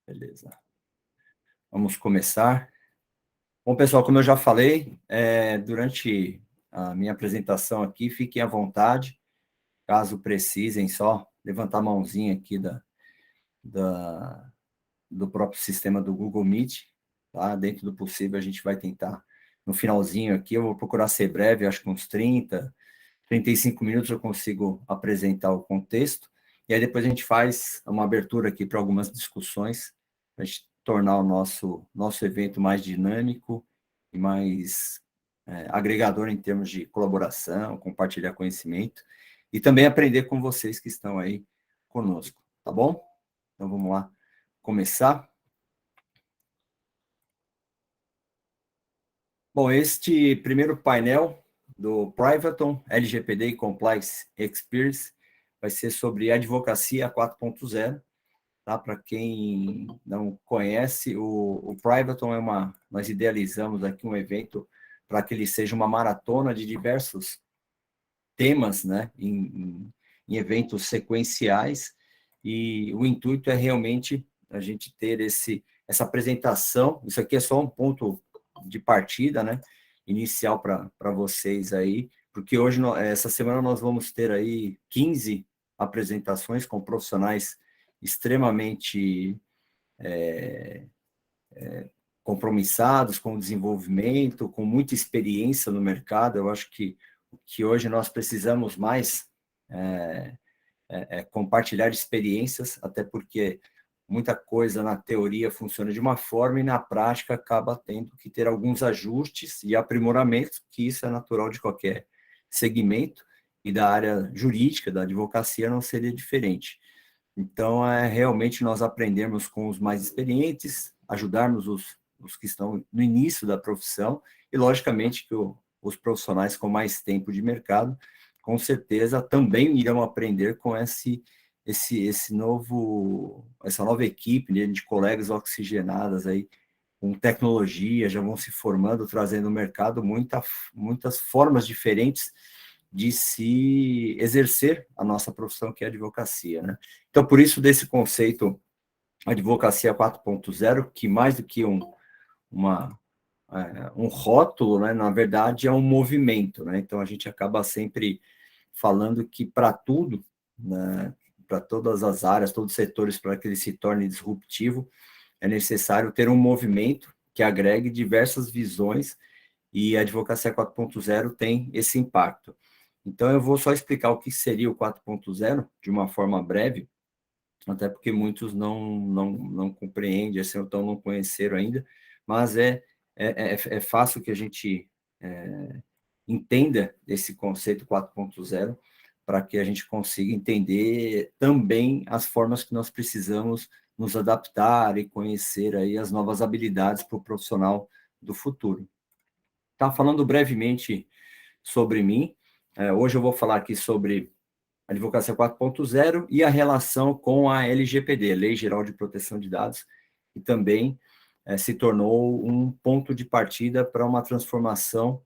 Beleza. Vamos começar. Bom, pessoal, como eu já falei, durante a minha apresentação aqui, fiquem à vontade, caso precisem, só levantar a mãozinha aqui do próprio sistema do Google Meet, tá? Dentro do possível, a gente vai tentar, no finalzinho aqui, eu vou procurar ser breve, acho que uns 35 minutos eu consigo apresentar o contexto, e aí depois a gente faz uma abertura aqui para algumas discussões, para a gente tornar o nosso evento mais dinâmico e mais agregador em termos de colaboração, compartilhar conhecimento, e também aprender com vocês que estão aí conosco, tá bom? Então vamos lá começar. Bom, este primeiro painel do Privaton, LGPD e Compliance Experience, vai ser sobre advocacia 4.0, tá? Para quem não conhece, o Privaton nós idealizamos aqui um evento para que ele seja uma maratona de diversos temas, né? Em eventos sequenciais, e o intuito é realmente a gente ter essa apresentação. Isso aqui é só um ponto de partida, né? Inicial para vocês aí, porque hoje, essa semana, nós vamos ter aí 15 apresentações com profissionais extremamente compromissados com o desenvolvimento, com muita experiência no mercado. Eu acho que hoje nós precisamos mais compartilhar experiências, até porque muita coisa na teoria funciona de uma forma e na prática acaba tendo que ter alguns ajustes e aprimoramentos, que isso é natural de qualquer segmento, e da área jurídica, da advocacia, não seria diferente. Então, realmente nós aprendermos com os mais experientes, ajudarmos os que estão no início da profissão, e logicamente que os profissionais com mais tempo de mercado, com certeza também irão aprender com essa nova equipe, né, de colegas oxigenadas aí, com tecnologia, já vão se formando, trazendo no mercado muitas formas diferentes de se exercer a nossa profissão, que é a advocacia, né? Então, por isso, desse conceito advocacia 4.0, que mais do que um rótulo, né, na verdade, é um movimento, né? Então, a gente acaba sempre falando que para tudo, né, para todas as áreas, todos os setores, para que ele se torne disruptivo, é necessário ter um movimento que agregue diversas visões, e a advocacia 4.0 tem esse impacto. Então, eu vou só explicar o que seria o 4.0 de uma forma breve, até porque muitos não compreendem, assim, então não conheceram ainda, mas é fácil que a gente entenda esse conceito 4.0, para que a gente consiga entender também as formas que nós precisamos nos adaptar e conhecer aí as novas habilidades para o profissional do futuro. Tá, falando brevemente sobre mim, hoje eu vou falar aqui sobre a Advocacia 4.0 e a relação com a LGPD, Lei Geral de Proteção de Dados, que também se tornou um ponto de partida para uma transformação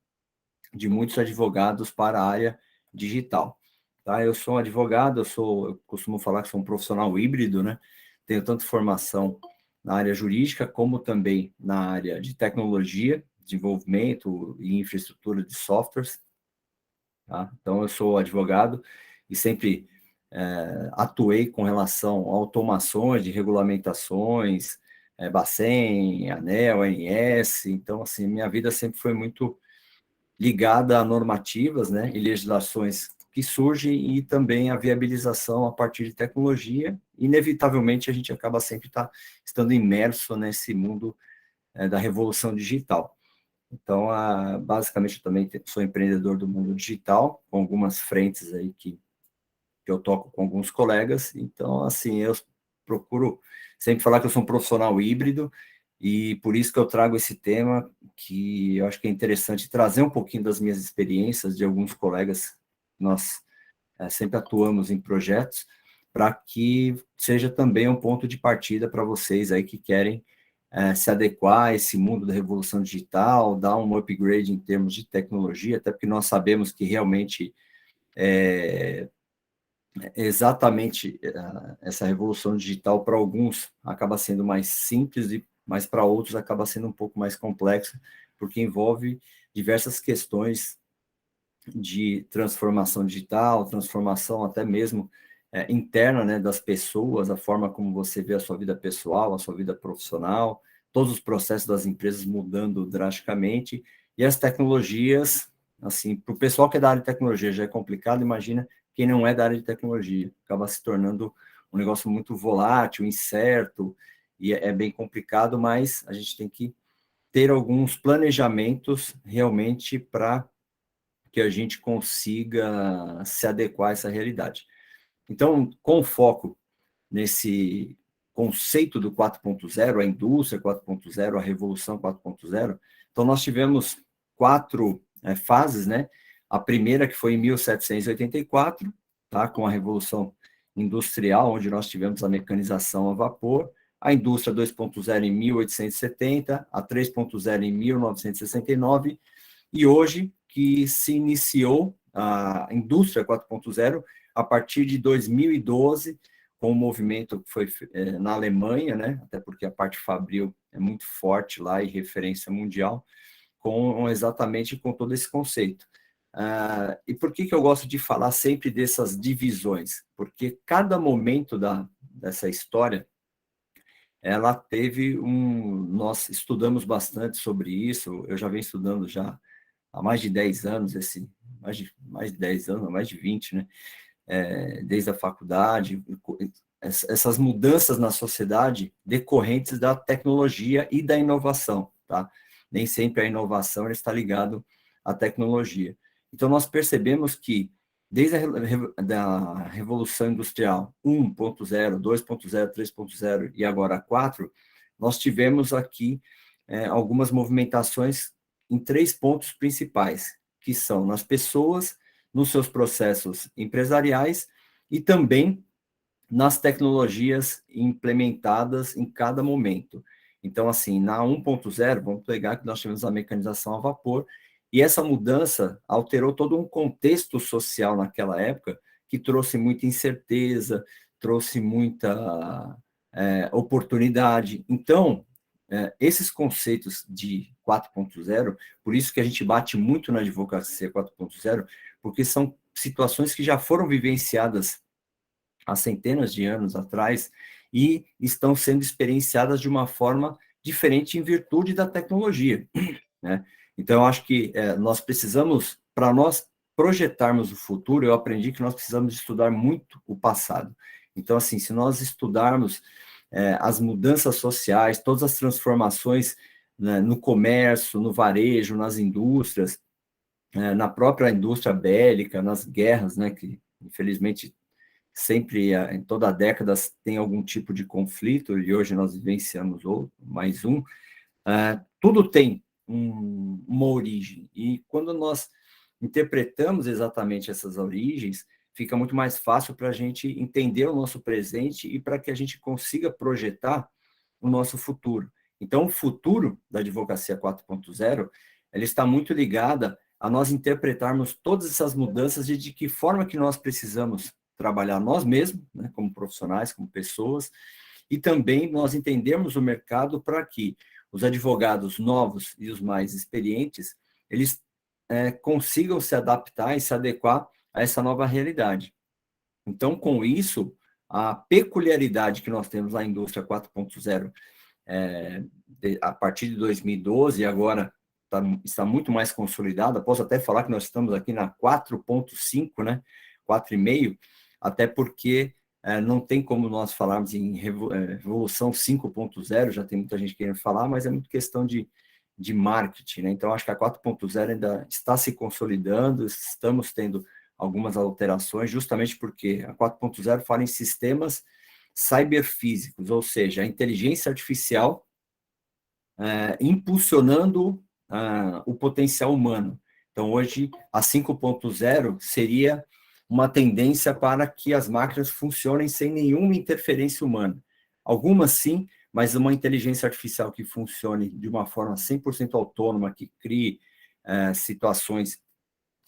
de muitos advogados para a área digital. Tá? Eu sou um advogado, eu costumo falar que sou um profissional híbrido, né? Tenho tanto formação na área jurídica, como também na área de tecnologia, desenvolvimento e infraestrutura de softwares. Tá? Então, eu sou advogado e sempre atuei com relação a automações de regulamentações, Bacen, ANEEL, ANS. Então, assim, minha vida sempre foi muito ligada a normativas, né, e legislações que surgem, e também a viabilização a partir de tecnologia. Inevitavelmente, a gente acaba sempre estando imerso nesse mundo da revolução digital. Então, basicamente, eu também sou empreendedor do mundo digital, com algumas frentes aí que eu toco com alguns colegas. Então, assim, eu procuro sempre falar que eu sou um profissional híbrido, e por isso que eu trago esse tema, que eu acho que é interessante trazer um pouquinho das minhas experiências, de alguns colegas. Nós sempre atuamos em projetos, para que seja também um ponto de partida para vocês aí que querem se adequar a esse mundo da revolução digital, dar um upgrade em termos de tecnologia, até porque nós sabemos que realmente exatamente essa revolução digital, para alguns, acaba sendo mais simples, mas para outros acaba sendo um pouco mais complexa, porque envolve diversas questões de transformação digital, transformação até mesmo interna, né, das pessoas, a forma como você vê a sua vida pessoal, a sua vida profissional, todos os processos das empresas mudando drasticamente, e as tecnologias, assim, para o pessoal que é da área de tecnologia já é complicado, imagina quem não é da área de tecnologia, acaba se tornando um negócio muito volátil, incerto, e é bem complicado, mas a gente tem que ter alguns planejamentos realmente para que a gente consiga se adequar a essa realidade. Então, com foco nesse conceito do 4.0, a indústria 4.0, a revolução 4.0, então nós tivemos quatro fases, né? A primeira que foi em 1784, tá? Com a Revolução Industrial, onde nós tivemos a mecanização a vapor, a indústria 2.0 em 1870, a 3.0 em 1969, e hoje que se iniciou a indústria 4.0 a partir de 2012, com o movimento que foi na Alemanha, né? Até porque a parte fabril é muito forte lá e referência mundial, exatamente com todo esse conceito. E por que eu gosto de falar sempre dessas divisões? Porque cada momento dessa história, ela teve nós estudamos bastante sobre isso, eu já venho estudando já há mais de 10 anos, mais de 10 anos, mais de 20, né? Desde a faculdade, essas mudanças na sociedade decorrentes da tecnologia e da inovação, tá? Nem sempre a inovação está ligada à tecnologia. Então, nós percebemos que, desde da Revolução Industrial 1.0, 2.0, 3.0 e agora a 4, nós tivemos aqui algumas movimentações em 3 pontos principais, que são nas pessoas, nos seus processos empresariais e também nas tecnologias implementadas em cada momento. Então, assim, na 1.0, vamos pegar que nós tivemos a mecanização a vapor, e essa mudança alterou todo um contexto social naquela época, que trouxe muita incerteza, trouxe muita oportunidade. Então, esses conceitos de 4.0, por isso que a gente bate muito na advocacia 4.0, porque são situações que já foram vivenciadas há centenas de anos atrás e estão sendo experienciadas de uma forma diferente em virtude da tecnologia, né? Então, eu acho que nós precisamos, para nós projetarmos o futuro, eu aprendi que nós precisamos estudar muito o passado. Então, assim, se nós estudarmos as mudanças sociais, todas as transformações, né, no comércio, no varejo, nas indústrias, na própria indústria bélica, nas guerras, né, que infelizmente sempre, em toda a década, tem algum tipo de conflito, e hoje nós vivenciamos mais um, tudo tem uma origem, e quando nós interpretamos exatamente essas origens, fica muito mais fácil para a gente entender o nosso presente e para que a gente consiga projetar o nosso futuro. Então, o futuro da advocacia 4.0, ela está muito ligada a nós interpretarmos todas essas mudanças e de que forma que nós precisamos trabalhar nós mesmos, né, como profissionais, como pessoas, e também nós entendermos o mercado para que os advogados novos e os mais experientes, eles consigam se adaptar e se adequar a essa nova realidade. Então, com isso, a peculiaridade que nós temos na indústria 4.0, a partir de 2012, e agora está muito mais consolidada, posso até falar que nós estamos aqui na 4.5, né? 4,5, até porque não tem como nós falarmos em revolução 5.0, já tem muita gente querendo falar, mas é muito questão de marketing, né? Então, acho que a 4.0 ainda está se consolidando, estamos tendo algumas alterações, justamente porque a 4.0 fala em sistemas cyberfísicos, ou seja, a inteligência artificial impulsionando o potencial humano. Então, hoje, a 5.0 seria uma tendência para que as máquinas funcionem sem nenhuma interferência humana. Algumas sim, mas uma inteligência artificial que funcione de uma forma 100% autônoma, que crie situações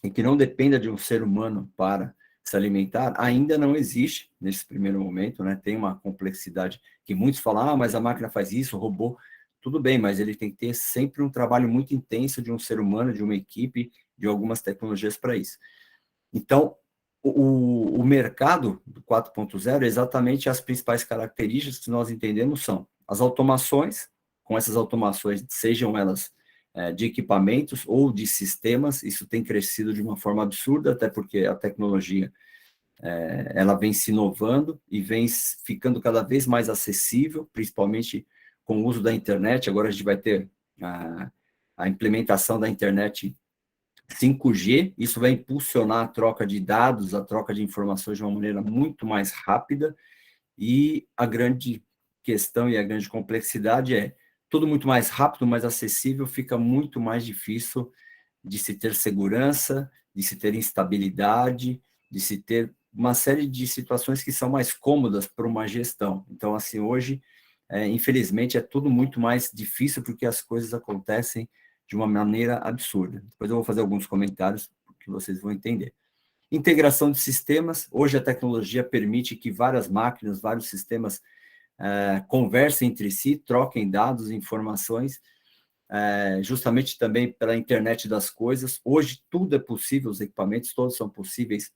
em que não dependa de um ser humano para se alimentar, ainda não existe nesse primeiro momento, né? Tem uma complexidade que muitos falam, mas a máquina faz isso, o robô, tudo bem, mas ele tem que ter sempre um trabalho muito intenso de um ser humano, de uma equipe, de algumas tecnologias para isso. Então, o mercado do 4.0, exatamente as principais características que nós entendemos são as automações, com essas automações, sejam elas de equipamentos ou de sistemas, isso tem crescido de uma forma absurda, até porque a tecnologia ela vem se inovando e vem ficando cada vez mais acessível, principalmente com o uso da internet. Agora a gente vai ter a implementação da internet 5G, isso vai impulsionar a troca de dados, a troca de informações de uma maneira muito mais rápida, e a grande questão e a grande complexidade é tudo muito mais rápido, mais acessível, fica muito mais difícil de se ter segurança, de se ter instabilidade, de se ter uma série de situações que são mais cômodas para uma gestão. Então, assim, hoje, infelizmente, é tudo muito mais difícil porque as coisas acontecem de uma maneira absurda. Depois eu vou fazer alguns comentários que vocês vão entender. Integração de sistemas. Hoje a tecnologia permite que várias máquinas, vários sistemas conversem entre si, troquem dados, informações, justamente também pela internet das coisas. Hoje tudo é possível, os equipamentos todos são possíveis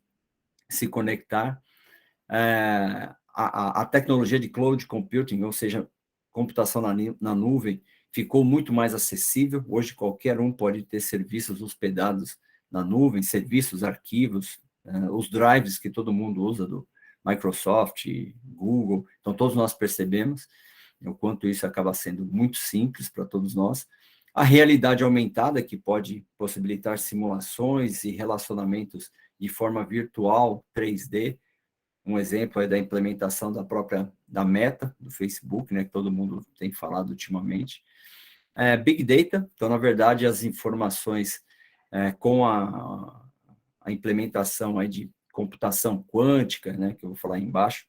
se conectar. A tecnologia de cloud computing, ou seja, computação na nuvem, ficou muito mais acessível. Hoje qualquer um pode ter serviços hospedados na nuvem, serviços, arquivos, os drives que todo mundo usa do Microsoft, Google, então todos nós percebemos o quanto isso acaba sendo muito simples para todos nós. A realidade aumentada, que pode possibilitar simulações e relacionamentos de forma virtual, 3D. Um exemplo é da implementação da Meta, do Facebook, né, que todo mundo tem falado ultimamente. Big Data, então, na verdade, as informações com a implementação aí de computação quântica, né, que eu vou falar aí embaixo,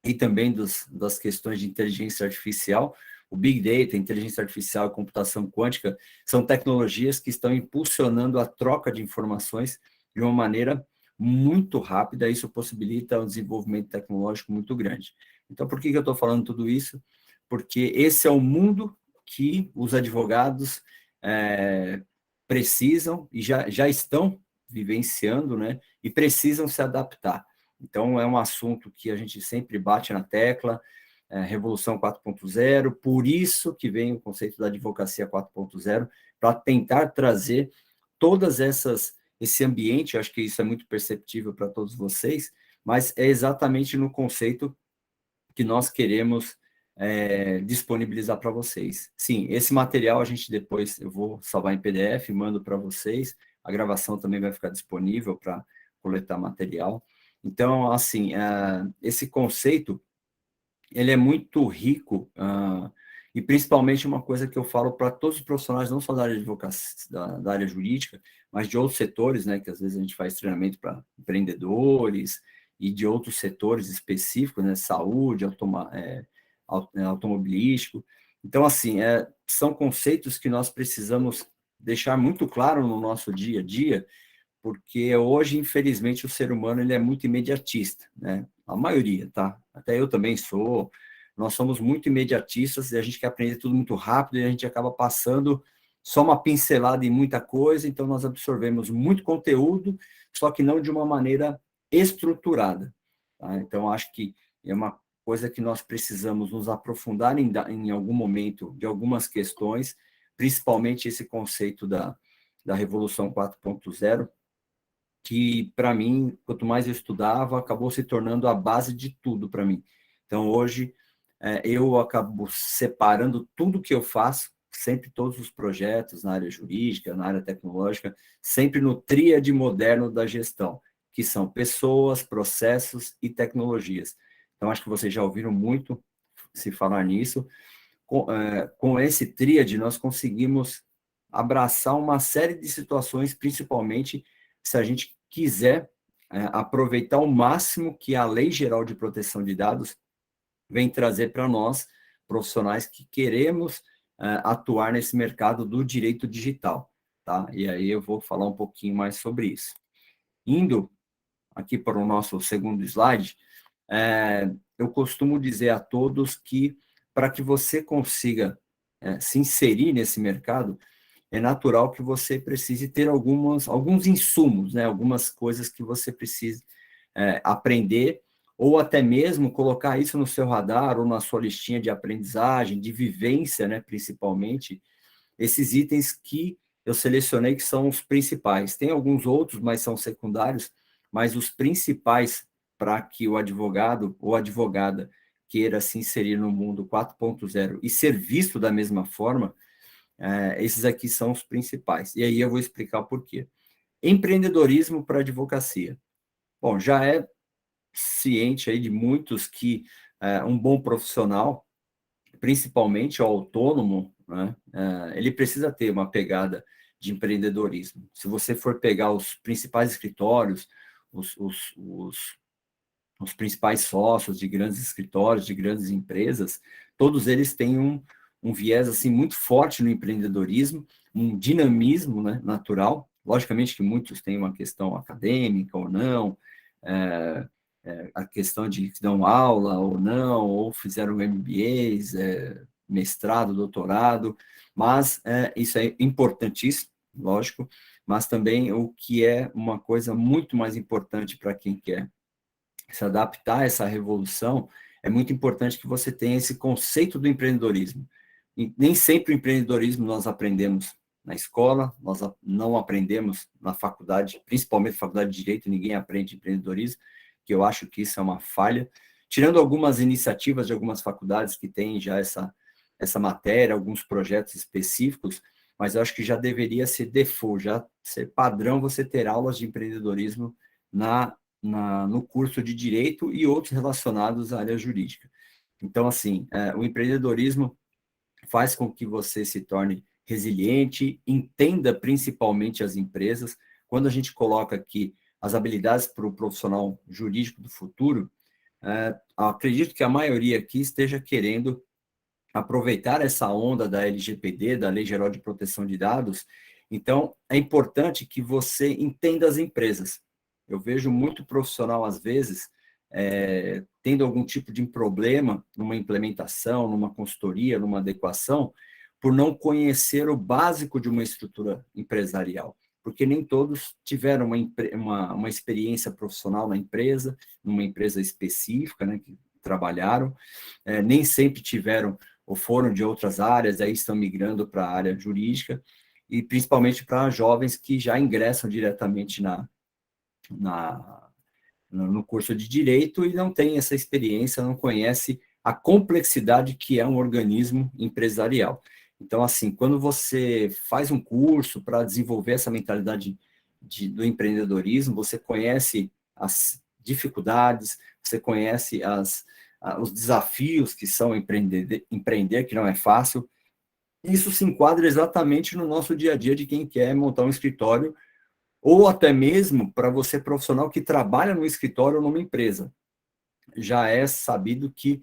e também das questões de inteligência artificial. O Big Data, inteligência artificial e computação quântica são tecnologias que estão impulsionando a troca de informações de uma maneira muito rápida. Isso possibilita um desenvolvimento tecnológico muito grande. Então, por que eu estou falando tudo isso? Porque esse é o mundo que os advogados precisam e já estão vivenciando, né? E precisam se adaptar. Então, é um assunto que a gente sempre bate na tecla, Revolução 4.0, por isso que vem o conceito da advocacia 4.0, para tentar trazer todas esse ambiente, eu acho que isso é muito perceptível para todos vocês, mas é exatamente no conceito que nós queremos disponibilizar para vocês. Sim, esse material a gente depois, eu vou salvar em PDF, mando para vocês, a gravação também vai ficar disponível para coletar material. Então, assim, esse conceito, ele é muito rico, e principalmente uma coisa que eu falo para todos os profissionais, não só da área de advocacia, da área jurídica, mas de outros setores, né, que às vezes a gente faz treinamento para empreendedores e de outros setores específicos, né, saúde, automobilístico. Então, assim, são conceitos que nós precisamos deixar muito claro no nosso dia a dia, porque hoje, infelizmente, o ser humano ele é muito imediatista, né? A maioria, tá? Até eu também sou. Nós somos muito imediatistas e a gente quer aprender tudo muito rápido e a gente acaba passando só uma pincelada em muita coisa, então nós absorvemos muito conteúdo, só que não de uma maneira estruturada, tá? Então, acho que é uma coisa que nós precisamos nos aprofundar em algum momento de algumas questões, principalmente esse conceito da Revolução 4.0, que, para mim, quanto mais eu estudava, acabou se tornando a base de tudo para mim. Então, hoje, eu acabo separando tudo que eu faço, sempre todos os projetos na área jurídica, na área tecnológica, sempre no tríade moderno da gestão, que são pessoas, processos e tecnologias. Então, acho que vocês já ouviram muito se falar nisso. Com esse tríade, nós conseguimos abraçar uma série de situações, principalmente se a gente quiser aproveitar o máximo que a Lei Geral de Proteção de Dados vem trazer para nós, profissionais que queremos atuar nesse mercado do direito digital, tá? E aí eu vou falar um pouquinho mais sobre isso. Indo aqui para o nosso segundo slide, eu costumo dizer a todos que para que você consiga se inserir nesse mercado, é natural que você precise ter alguns insumos, né? Algumas coisas que você precise aprender, ou até mesmo colocar isso no seu radar ou na sua listinha de aprendizagem, de vivência, né? Principalmente, esses itens que eu selecionei que são os principais. Tem alguns outros, mas são secundários, mas os principais para que o advogado ou advogada queira se inserir no mundo 4.0 e ser visto da mesma forma, esses aqui são os principais. E aí eu vou explicar por quê. Empreendedorismo para advocacia. Bom, já é ciente aí de muitos que um bom profissional, principalmente o autônomo, né, ele precisa ter uma pegada de empreendedorismo. Se você for pegar os principais escritórios, os principais sócios de grandes escritórios, de grandes empresas, todos eles têm um viés assim muito forte no empreendedorismo, um dinamismo, né, natural. Logicamente que muitos têm uma questão acadêmica ou não, a questão de que dão aula ou não, ou fizeram MBAs, mestrado, doutorado, mas isso é importantíssimo, lógico, mas também o que é uma coisa muito mais importante para quem quer se adaptar a essa revolução, é muito importante que você tenha esse conceito do empreendedorismo. E nem sempre o empreendedorismo nós aprendemos na escola, nós não aprendemos na faculdade, principalmente na faculdade de Direito, ninguém aprende empreendedorismo, que eu acho que isso é uma falha. Tirando algumas iniciativas de algumas faculdades que têm já essa matéria, alguns projetos específicos, mas eu acho que já deveria ser default, já ser padrão você ter aulas de empreendedorismo no curso de Direito e outros relacionados à área jurídica. Então, assim, o empreendedorismo faz com que você se torne resiliente, entenda principalmente as empresas. Quando a gente coloca aqui as habilidades para o profissional jurídico do futuro, acredito que a maioria aqui esteja querendo aproveitar essa onda da LGPD, da Lei Geral de Proteção de Dados. Então, é importante que você entenda as empresas. Eu vejo muito profissional, às vezes, tendo algum tipo de problema numa implementação, numa consultoria, numa adequação, por não conhecer o básico de uma estrutura empresarial, porque nem todos tiveram uma experiência profissional na empresa, numa empresa específica, né, que trabalharam, nem sempre tiveram ou foram de outras áreas, aí estão migrando para a área jurídica, e principalmente para jovens que já ingressam diretamente no curso de Direito e não têm essa experiência, não conhece a complexidade que é um organismo empresarial. Então, assim, quando você faz um curso para desenvolver essa mentalidade do empreendedorismo, você conhece as dificuldades, você conhece os desafios que são empreender, que não é fácil. Isso se enquadra exatamente no nosso dia a dia de quem quer montar um escritório, ou até mesmo para você profissional que trabalha no escritório ou numa empresa. Já é sabido que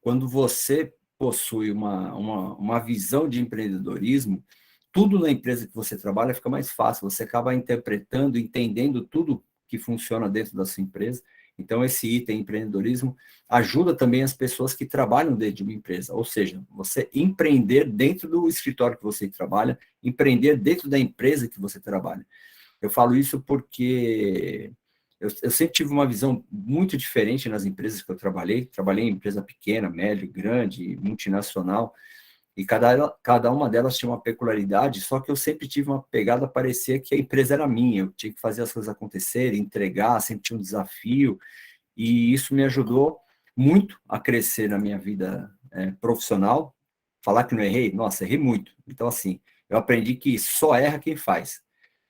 quando você possui uma visão de empreendedorismo, tudo na empresa que você trabalha fica mais fácil, você acaba interpretando, entendendo tudo que funciona dentro da sua empresa. Então, esse item empreendedorismo ajuda também as pessoas que trabalham dentro de uma empresa, ou seja, você empreender dentro do escritório que você trabalha, empreender dentro da empresa que você trabalha. Eu falo isso porque eu sempre tive uma visão muito diferente nas empresas que eu trabalhei em empresa pequena, média, grande, multinacional, e cada uma delas tinha uma peculiaridade, só que eu sempre tive uma pegada, parecia que a empresa era minha, eu tinha que fazer as coisas acontecerem, entregar, sempre tinha um desafio, e isso me ajudou muito a crescer na minha vida profissional. Falar que não errei, nossa, errei muito. Então, assim, eu aprendi que só erra quem faz.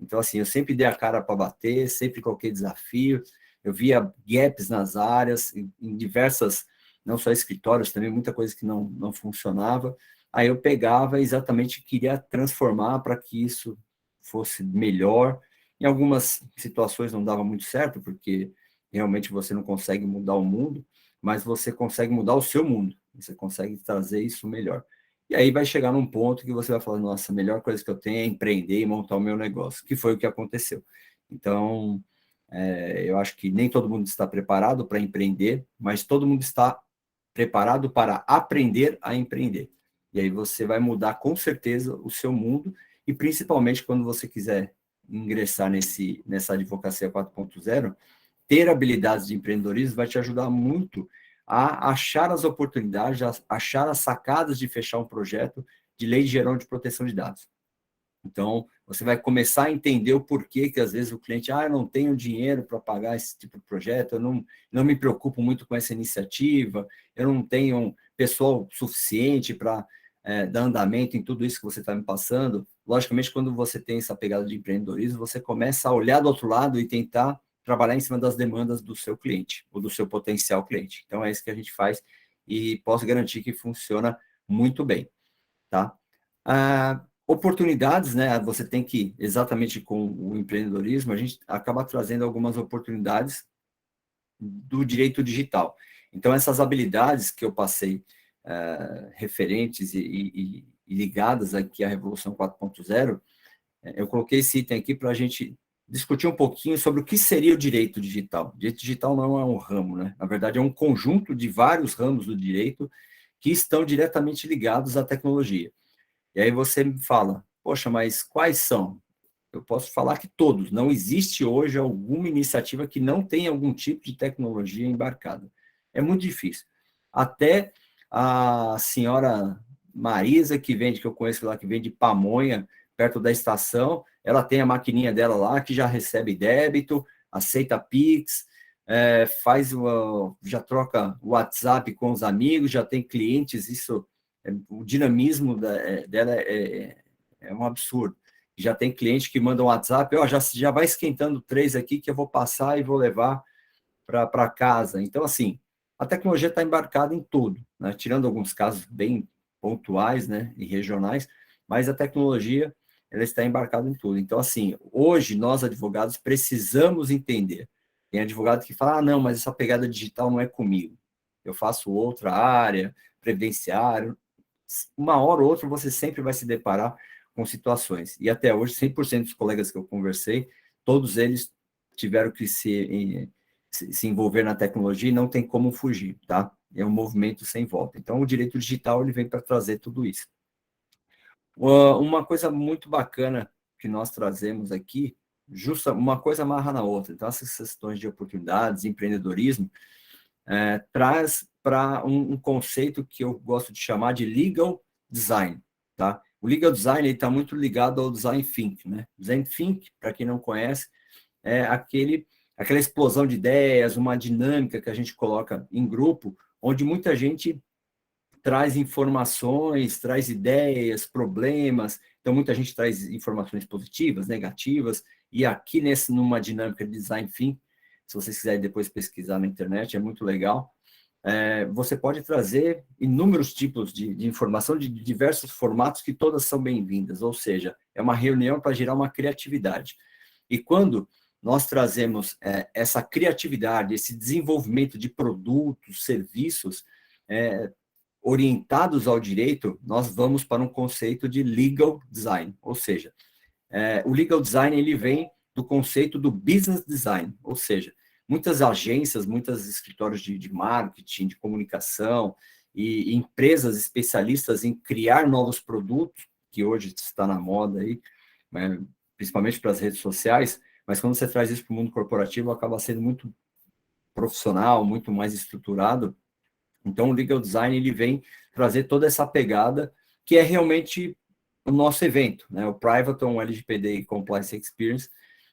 Então, assim, eu sempre dei a cara para bater, sempre coloquei desafio, eu via gaps nas áreas, em diversas, não só escritórios, também muita coisa que não funcionava. Aí eu pegava e exatamente queria transformar para que isso fosse melhor. Em algumas situações não dava muito certo, porque realmente você não consegue mudar o mundo, mas você consegue mudar o seu mundo, você consegue trazer isso melhor. E aí vai chegar num ponto que você vai falar, nossa, a melhor coisa que eu tenho é empreender e montar o meu negócio, que foi o que aconteceu. Então, Eu acho que nem todo mundo está preparado para empreender, mas todo mundo está preparado para aprender a empreender. E aí você vai mudar com certeza o seu mundo, e principalmente quando você quiser ingressar nessa advocacia 4.0, ter habilidades de empreendedorismo vai te ajudar muito a achar as oportunidades, a achar as sacadas de fechar um projeto de lei geral de proteção de dados. Então, você vai começar a entender o porquê que, às vezes, o cliente, eu não tenho dinheiro para pagar esse tipo de projeto, eu não me preocupo muito com essa iniciativa, eu não tenho pessoal suficiente para dar andamento em tudo isso que você está me passando. Logicamente, quando você tem essa pegada de empreendedorismo, você começa a olhar do outro lado e tentar trabalhar em cima das demandas do seu cliente, ou do seu potencial cliente. Então, é isso que a gente faz e posso garantir que funciona muito bem, tá? Oportunidades, né? Você tem que, exatamente com o empreendedorismo, a gente acaba trazendo algumas oportunidades do direito digital. Então, essas habilidades que eu passei, referentes e ligadas aqui à Revolução 4.0, eu coloquei esse item aqui para a gente discutir um pouquinho sobre o que seria o direito digital. O direito digital não é um ramo, né? Na verdade, é um conjunto de vários ramos do direito que estão diretamente ligados à tecnologia. E aí você me fala, poxa, mas quais são? Eu posso falar que todos. Não existe hoje alguma iniciativa que não tenha algum tipo de tecnologia embarcada. É muito difícil. Até a senhora Marisa, que eu conheço lá, que vende pamonha, perto da estação, ela tem a maquininha dela lá, que já recebe débito, aceita Pix, já troca o WhatsApp com os amigos, já tem clientes, o dinamismo dela é um absurdo. Já tem cliente que manda um WhatsApp, já vai esquentando 3 aqui que eu vou passar e vou levar para casa. Então, assim, a tecnologia está embarcada em tudo, né? Tirando alguns casos bem pontuais, né, e regionais, mas a tecnologia ela está embarcada em tudo. Então, assim, hoje nós advogados precisamos entender. Tem advogado que fala, não, mas essa pegada digital não é comigo. Eu faço outra área, previdenciário. Uma hora ou outra você sempre vai se deparar com situações. E até hoje, 100% dos colegas que eu conversei, todos eles tiveram que se envolver na tecnologia e não tem como fugir, tá? É um movimento sem volta. Então, o direito digital ele vem para trazer tudo isso. Uma coisa muito bacana que nós trazemos aqui, uma coisa amarra na outra. Então, essas questões de oportunidades, empreendedorismo, traz para um conceito que eu gosto de chamar de legal design, tá? O legal design está muito ligado ao design thinking, né? Design thinking, para quem não conhece, é aquela explosão de ideias, uma dinâmica que a gente coloca em grupo, onde muita gente traz informações, traz ideias, problemas. Então, muita gente traz informações positivas, negativas, e aqui numa dinâmica de design thinking, se vocês quiserem depois pesquisar na internet, é muito legal. Você pode trazer inúmeros tipos de informação de diversos formatos que todas são bem-vindas, ou seja, é uma reunião para gerar uma criatividade. E quando nós trazemos essa criatividade, esse desenvolvimento de produtos, serviços orientados ao direito, nós vamos para um conceito de legal design, ou seja, o legal design ele vem do conceito do business design, ou seja, muitas agências, muitos escritórios de marketing, de comunicação e empresas especialistas em criar novos produtos, que hoje está na moda aí, né, principalmente para as redes sociais, mas quando você traz isso para o mundo corporativo, acaba sendo muito profissional, muito mais estruturado. Então, o legal design ele vem trazer toda essa pegada que é realmente o nosso evento, né? O Privaton LGPD Compliance Experience,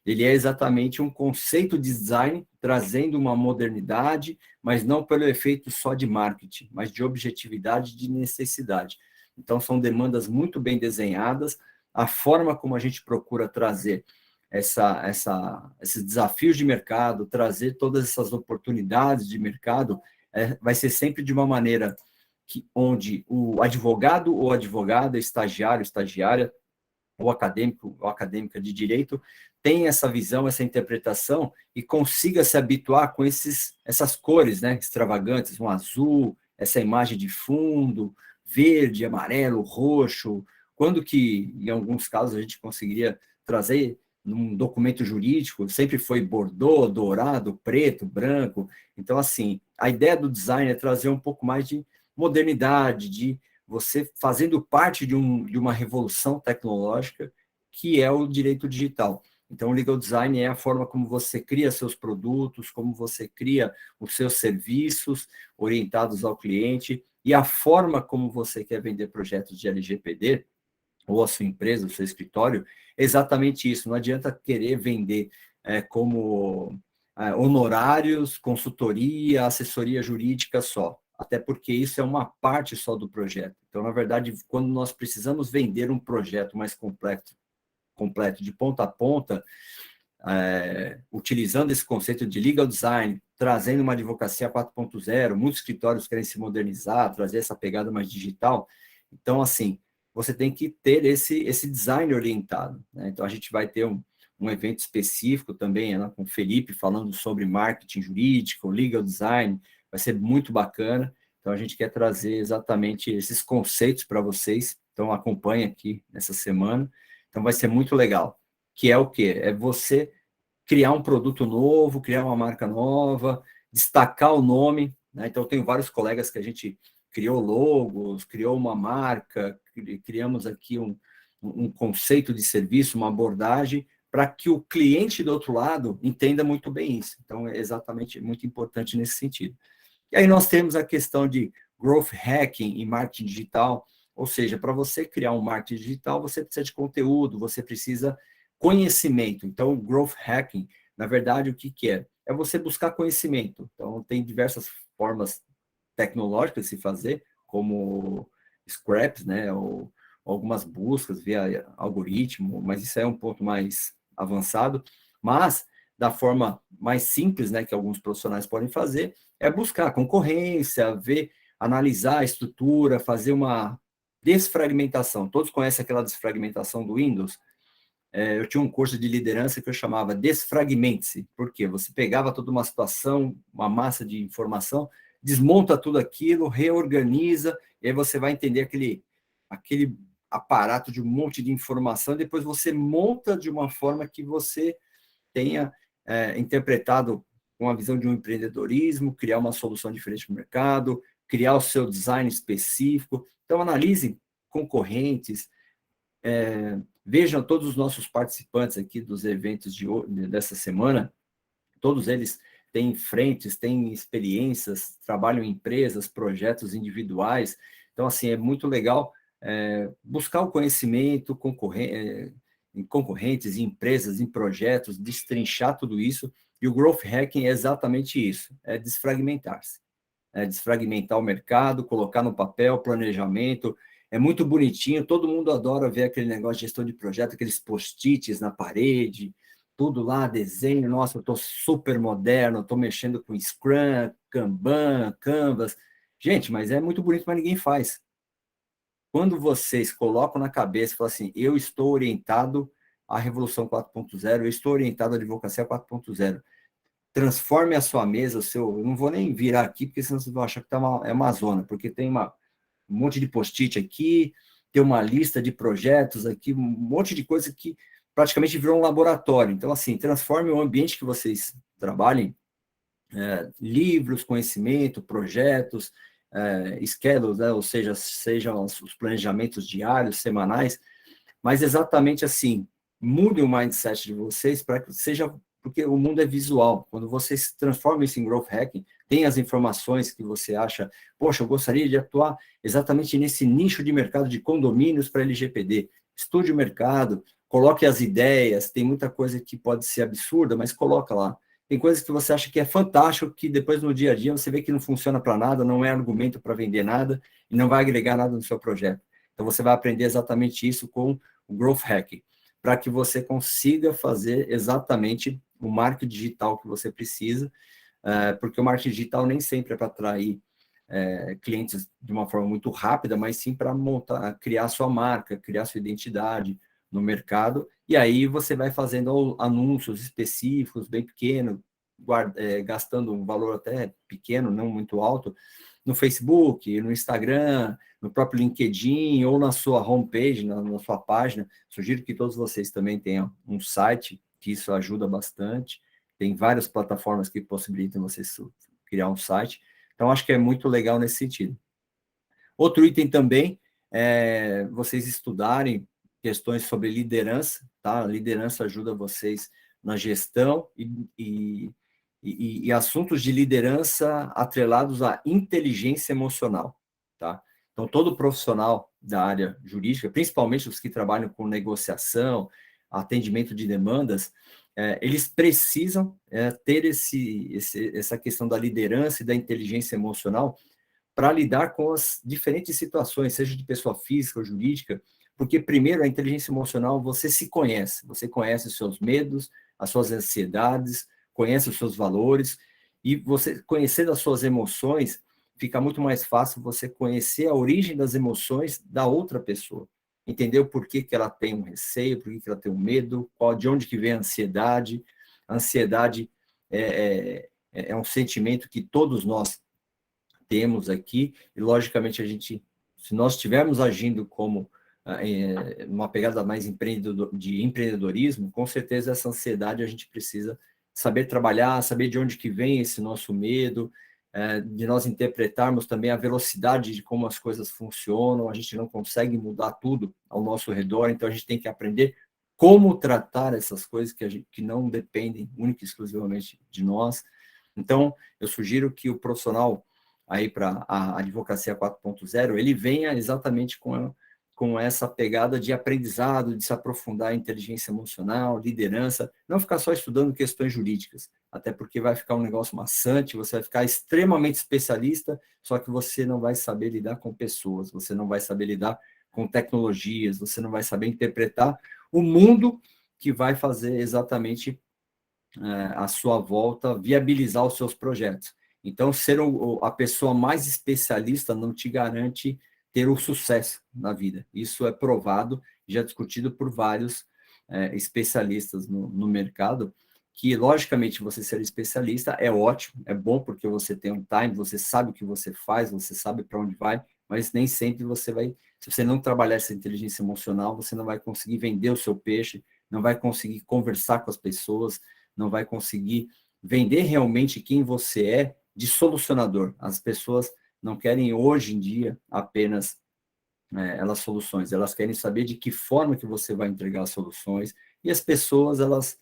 ele é exatamente um conceito de design trazendo uma modernidade, mas não pelo efeito só de marketing, mas de objetividade e de necessidade. Então, são demandas muito bem desenhadas, a forma como a gente procura trazer esses desafios de mercado, trazer todas essas oportunidades de mercado, vai ser sempre de uma maneira onde o advogado ou advogada, estagiário, estagiária, ou acadêmico ou acadêmica de direito, tem essa visão, essa interpretação e consiga se habituar com essas cores, né, extravagantes, um azul, essa imagem de fundo, verde, amarelo, roxo, quando que, em alguns casos, a gente conseguiria trazer num documento jurídico, sempre foi bordô, dourado, preto, branco. Então, assim, a ideia do design é trazer um pouco mais de modernidade, de você fazendo parte de uma revolução tecnológica que é o direito digital. Então, o legal design é a forma como você cria seus produtos, como você cria os seus serviços orientados ao cliente e a forma como você quer vender projetos de LGPD, ou a sua empresa, o seu escritório, é exatamente isso. Não adianta querer vender como honorários, consultoria, assessoria jurídica só, até porque isso é uma parte só do projeto. Então, na verdade, quando nós precisamos vender um projeto mais completo de ponta a ponta, utilizando esse conceito de legal design, trazendo uma advocacia 4.0, muitos escritórios querem se modernizar, trazer essa pegada mais digital. Então, assim, você tem que ter esse design orientado, né? Então, a gente vai ter um evento específico também, né, com o Felipe, falando sobre marketing jurídico, legal design, vai ser muito bacana. Então, a gente quer trazer exatamente esses conceitos para vocês. Então, acompanhe aqui nessa semana. Então, vai ser muito legal. Que é o quê? É você criar um produto novo, criar uma marca nova, destacar o nome, né? Então, eu tenho vários colegas que a gente criou logos, criou uma marca, criamos aqui um conceito de serviço, uma abordagem, para que o cliente do outro lado entenda muito bem isso. Então, é exatamente muito importante nesse sentido. E aí nós temos a questão de growth hacking e marketing digital, ou seja, para você criar um marketing digital, você precisa de conteúdo, você precisa conhecimento. Então, o growth hacking, na verdade, o que é? É você buscar conhecimento. Então, tem diversas formas tecnológicas de se fazer, como scraps, né, ou algumas buscas via algoritmo, mas isso é um ponto mais avançado. Mas, da forma mais simples, né, que alguns profissionais podem fazer, é buscar concorrência, ver, analisar a estrutura, fazer uma desfragmentação. Todos conhecem aquela desfragmentação do Windows? Eu tinha um curso de liderança que eu chamava Desfragmente-se, porque você pegava toda uma situação, uma massa de informação, desmonta tudo aquilo, reorganiza, e aí você vai entender aquele aparato de um monte de informação, e depois você monta de uma forma que você tenha interpretado com a visão de um empreendedorismo, criar uma solução diferente para o mercado, criar o seu design específico. Então, analise concorrentes, vejam todos os nossos participantes aqui dos eventos dessa semana, todos eles têm frentes, têm experiências, trabalham em empresas, projetos individuais. Então, assim, é muito legal buscar o conhecimento em concorrentes, em empresas, em projetos, destrinchar tudo isso. E o Growth Hacking é exatamente isso, é desfragmentar-se. Desfragmentar o mercado, colocar no papel, planejamento. É muito bonitinho, todo mundo adora ver aquele negócio de gestão de projeto, aqueles post-its na parede, tudo lá, desenho, nossa, eu estou super moderno, estou mexendo com Scrum, Kanban, Canvas. Gente, mas é muito bonito, mas ninguém faz. Quando vocês colocam na cabeça e falam assim, eu estou orientado à Revolução 4.0, eu estou orientado à Advocacia 4.0, transforme a sua mesa, eu não vou nem virar aqui, porque senão vocês vão achar que é uma zona, porque tem um monte de post-it aqui, tem uma lista de projetos aqui, um monte de coisa que praticamente virou um laboratório. Então, assim, transforme o ambiente que vocês trabalhem, livros, conhecimento, projetos, schedules, né? Ou seja, sejam os planejamentos diários, semanais, mas exatamente assim, mude o mindset de vocês para que seja, porque o mundo é visual. Quando vocês transformam isso em growth hacking, tem as informações que você acha, poxa, eu gostaria de atuar exatamente nesse nicho de mercado de condomínios para LGPD. Estude o mercado, coloque as ideias, tem muita coisa que pode ser absurda, mas coloca lá. Tem coisas que você acha que é fantástico, que depois no dia a dia você vê que não funciona para nada, não é argumento para vender nada e não vai agregar nada no seu projeto. Então você vai aprender exatamente isso com o Growth Hacking, para que você consiga fazer exatamente o marketing digital que você precisa, porque o marketing digital nem sempre é para atrair clientes de uma forma muito rápida, mas sim para criar sua marca, criar sua identidade no mercado, e aí você vai fazendo anúncios específicos, bem pequenos, gastando um valor até pequeno, não muito alto, no Facebook, no Instagram, no próprio LinkedIn ou na sua homepage, na sua página. Sugiro que todos vocês também tenham um site, que isso ajuda bastante. Tem várias plataformas que possibilitam vocês criar um site. Então, acho que é muito legal nesse sentido. Outro item também é vocês estudarem questões sobre liderança, tá? A liderança ajuda vocês na gestão e assuntos de liderança atrelados à inteligência emocional, tá? Então, todo profissional da área jurídica, principalmente os que trabalham com negociação, atendimento de demandas, eles precisam ter essa questão da liderança e da inteligência emocional para lidar com as diferentes situações, seja de pessoa física ou jurídica, porque, primeiro, a inteligência emocional, você se conhece, você conhece os seus medos, as suas ansiedades, conhece os seus valores, e você, conhecendo as suas emoções, fica muito mais fácil você conhecer a origem das emoções da outra pessoa, entender o porquê que ela tem um receio, porquê que ela tem um medo, de onde que vem a ansiedade. A ansiedade é um sentimento que todos nós temos aqui, e logicamente se nós estivermos agindo como uma pegada mais de empreendedorismo, com certeza essa ansiedade a gente precisa saber trabalhar, saber de onde que vem esse nosso medo, de nós interpretarmos também a velocidade de como as coisas funcionam. A gente não consegue mudar tudo ao nosso redor, então a gente tem que aprender como tratar essas coisas que não dependem única e exclusivamente de nós. Então, eu sugiro que o profissional aí para a advocacia 4.0, ele venha exatamente com essa pegada de aprendizado, de se aprofundar em inteligência emocional, liderança, não ficar só estudando questões jurídicas, até porque vai ficar um negócio maçante, você vai ficar extremamente especialista, só que você não vai saber lidar com pessoas, você não vai saber lidar com tecnologias, você não vai saber interpretar o mundo que vai fazer exatamente a sua volta, viabilizar os seus projetos. Então, ser a pessoa mais especialista não te garante ter o sucesso na vida. Isso é provado, já discutido por vários especialistas no mercado, que, logicamente, você ser especialista é ótimo, é bom porque você tem um time, você sabe o que você faz, você sabe para onde vai, mas nem sempre você vai, se você não trabalhar essa inteligência emocional, você não vai conseguir vender o seu peixe, não vai conseguir conversar com as pessoas, não vai conseguir vender realmente quem você é de solucionador. As pessoas não querem hoje em dia apenas elas soluções, elas querem saber de que forma que você vai entregar as soluções, e as pessoas, elas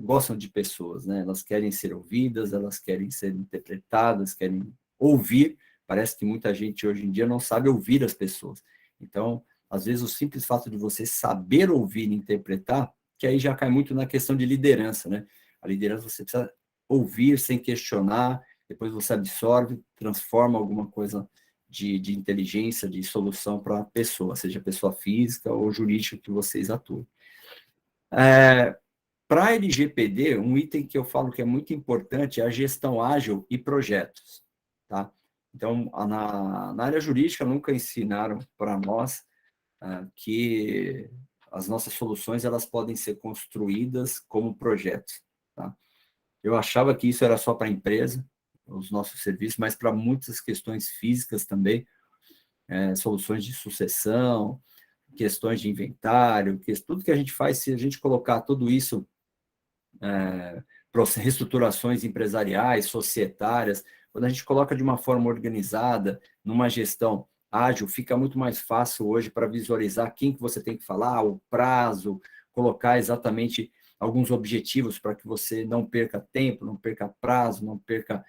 gostam de pessoas, né? Elas querem ser ouvidas, elas querem ser interpretadas, querem ouvir. Parece que muita gente hoje em dia não sabe ouvir as pessoas. Então, às vezes, o simples fato de você saber ouvir e interpretar, que aí já cai muito na questão de liderança, né? A liderança você precisa ouvir sem questionar, depois você absorve, transforma alguma coisa de inteligência, de solução para a pessoa, seja pessoa física ou jurídica que vocês atuem. Para a LGPD, um item que eu falo que é muito importante é a gestão ágil e projetos, tá? Então, na área jurídica, nunca ensinaram para nós que as nossas soluções elas podem ser construídas como projetos, tá? Eu achava que isso era só para a empresa, os nossos serviços, mas para muitas questões físicas também, soluções de sucessão, questões de inventário, tudo que a gente faz, se a gente colocar tudo isso, reestruturações empresariais, societárias, quando a gente coloca de uma forma organizada, numa gestão ágil, fica muito mais fácil hoje para visualizar quem que você tem que falar, o prazo, colocar exatamente alguns objetivos para que você não perca tempo, não perca prazo, não perca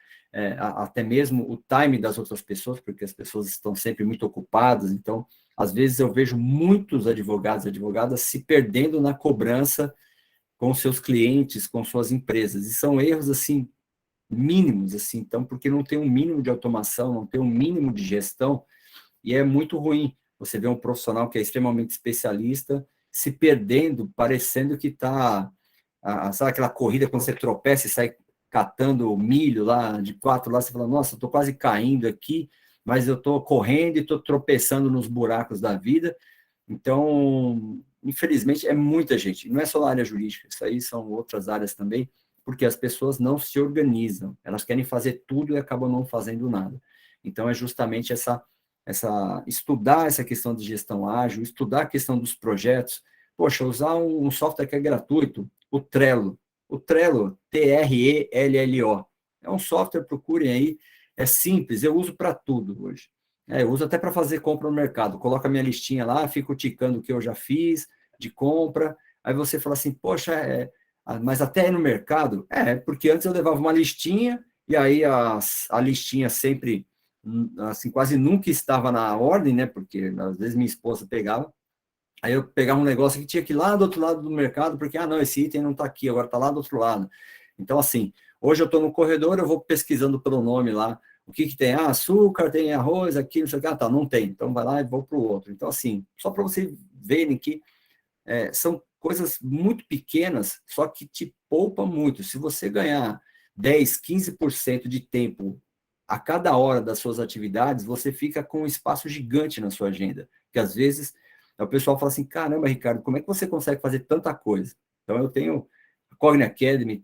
até mesmo o time das outras pessoas, porque as pessoas estão sempre muito ocupadas. Então, às vezes eu vejo muitos advogados e advogadas se perdendo na cobrança com seus clientes, com suas empresas, e são erros, assim, mínimos, assim, então, porque não tem um mínimo de automação, não tem um mínimo de gestão, e é muito ruim você ver um profissional que é extremamente especialista se perdendo, parecendo que está, sabe aquela corrida quando você tropeça e sai catando milho lá, de 4 lá, você fala, nossa, eu estou quase caindo aqui, mas eu estou correndo e estou tropeçando nos buracos da vida. Então, infelizmente, é muita gente, não é só na área jurídica, isso aí são outras áreas também, porque as pessoas não se organizam, elas querem fazer tudo e acabam não fazendo nada. Então, é justamente estudar essa questão de gestão ágil, estudar a questão dos projetos. Poxa, usar um software que é gratuito, o Trello, Trello, é um software, procurem aí, é simples, eu uso para tudo hoje. Eu uso até para fazer compra no mercado, coloco a minha listinha lá, fico ticando o que eu já fiz de compra, aí você fala assim, poxa, mas até no mercado? Porque antes eu levava uma listinha, e aí a listinha sempre, assim, quase nunca estava na ordem, né? Porque às vezes minha esposa pegava, aí eu pegava um negócio que tinha que ir lá do outro lado do mercado, porque, não, esse item não está aqui, agora está lá do outro lado. Então, assim, hoje eu estou no corredor, eu vou pesquisando pelo nome lá, o que tem? Açúcar, tem arroz, aqui, não sei o que, tá, não tem. Então, vai lá e vou para o outro. Então, assim, só para vocês verem que são coisas muito pequenas, só que te poupa muito. Se você ganhar 10, 15% de tempo a cada hora das suas atividades, você fica com um espaço gigante na sua agenda. Que às vezes o pessoal fala assim, caramba, Ricardo, como é que você consegue fazer tanta coisa? Então, eu tenho a Cogni Academy,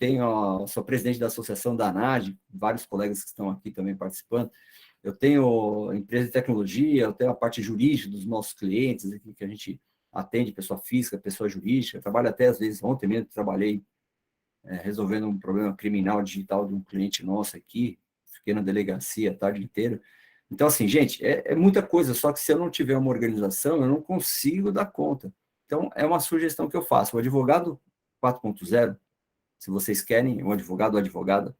sou presidente da associação da ANAD, vários colegas que estão aqui também participando. Eu tenho empresa de tecnologia, eu tenho a parte jurídica dos nossos clientes, aqui, que a gente atende pessoa física, pessoa jurídica, trabalho até, às vezes, ontem mesmo trabalhei resolvendo um problema criminal digital de um cliente nosso aqui, fiquei na delegacia a tarde inteira. Então, assim, gente, é muita coisa, só que se eu não tiver uma organização, eu não consigo dar conta. Então, é uma sugestão que eu faço. O advogado 4.0, se vocês querem, um advogado ou advogada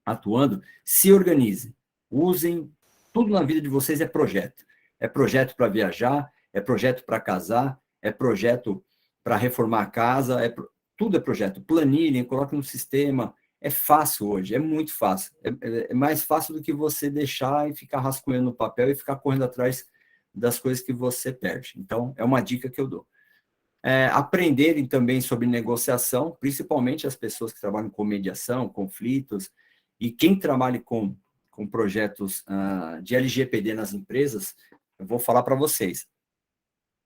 atuando, se organize. Usem, tudo na vida de vocês é projeto. É projeto para viajar, é projeto para casar, é projeto para reformar a casa, tudo é projeto. Planilhem, coloquem no sistema. É fácil hoje, é muito fácil. É mais fácil do que você deixar e ficar rascunhando no papel e ficar correndo atrás das coisas que você perde. Então, é uma dica que eu dou. Aprenderem também sobre negociação, principalmente as pessoas que trabalham com mediação, conflitos, e quem trabalha com projetos de LGPD nas empresas, eu vou falar para vocês.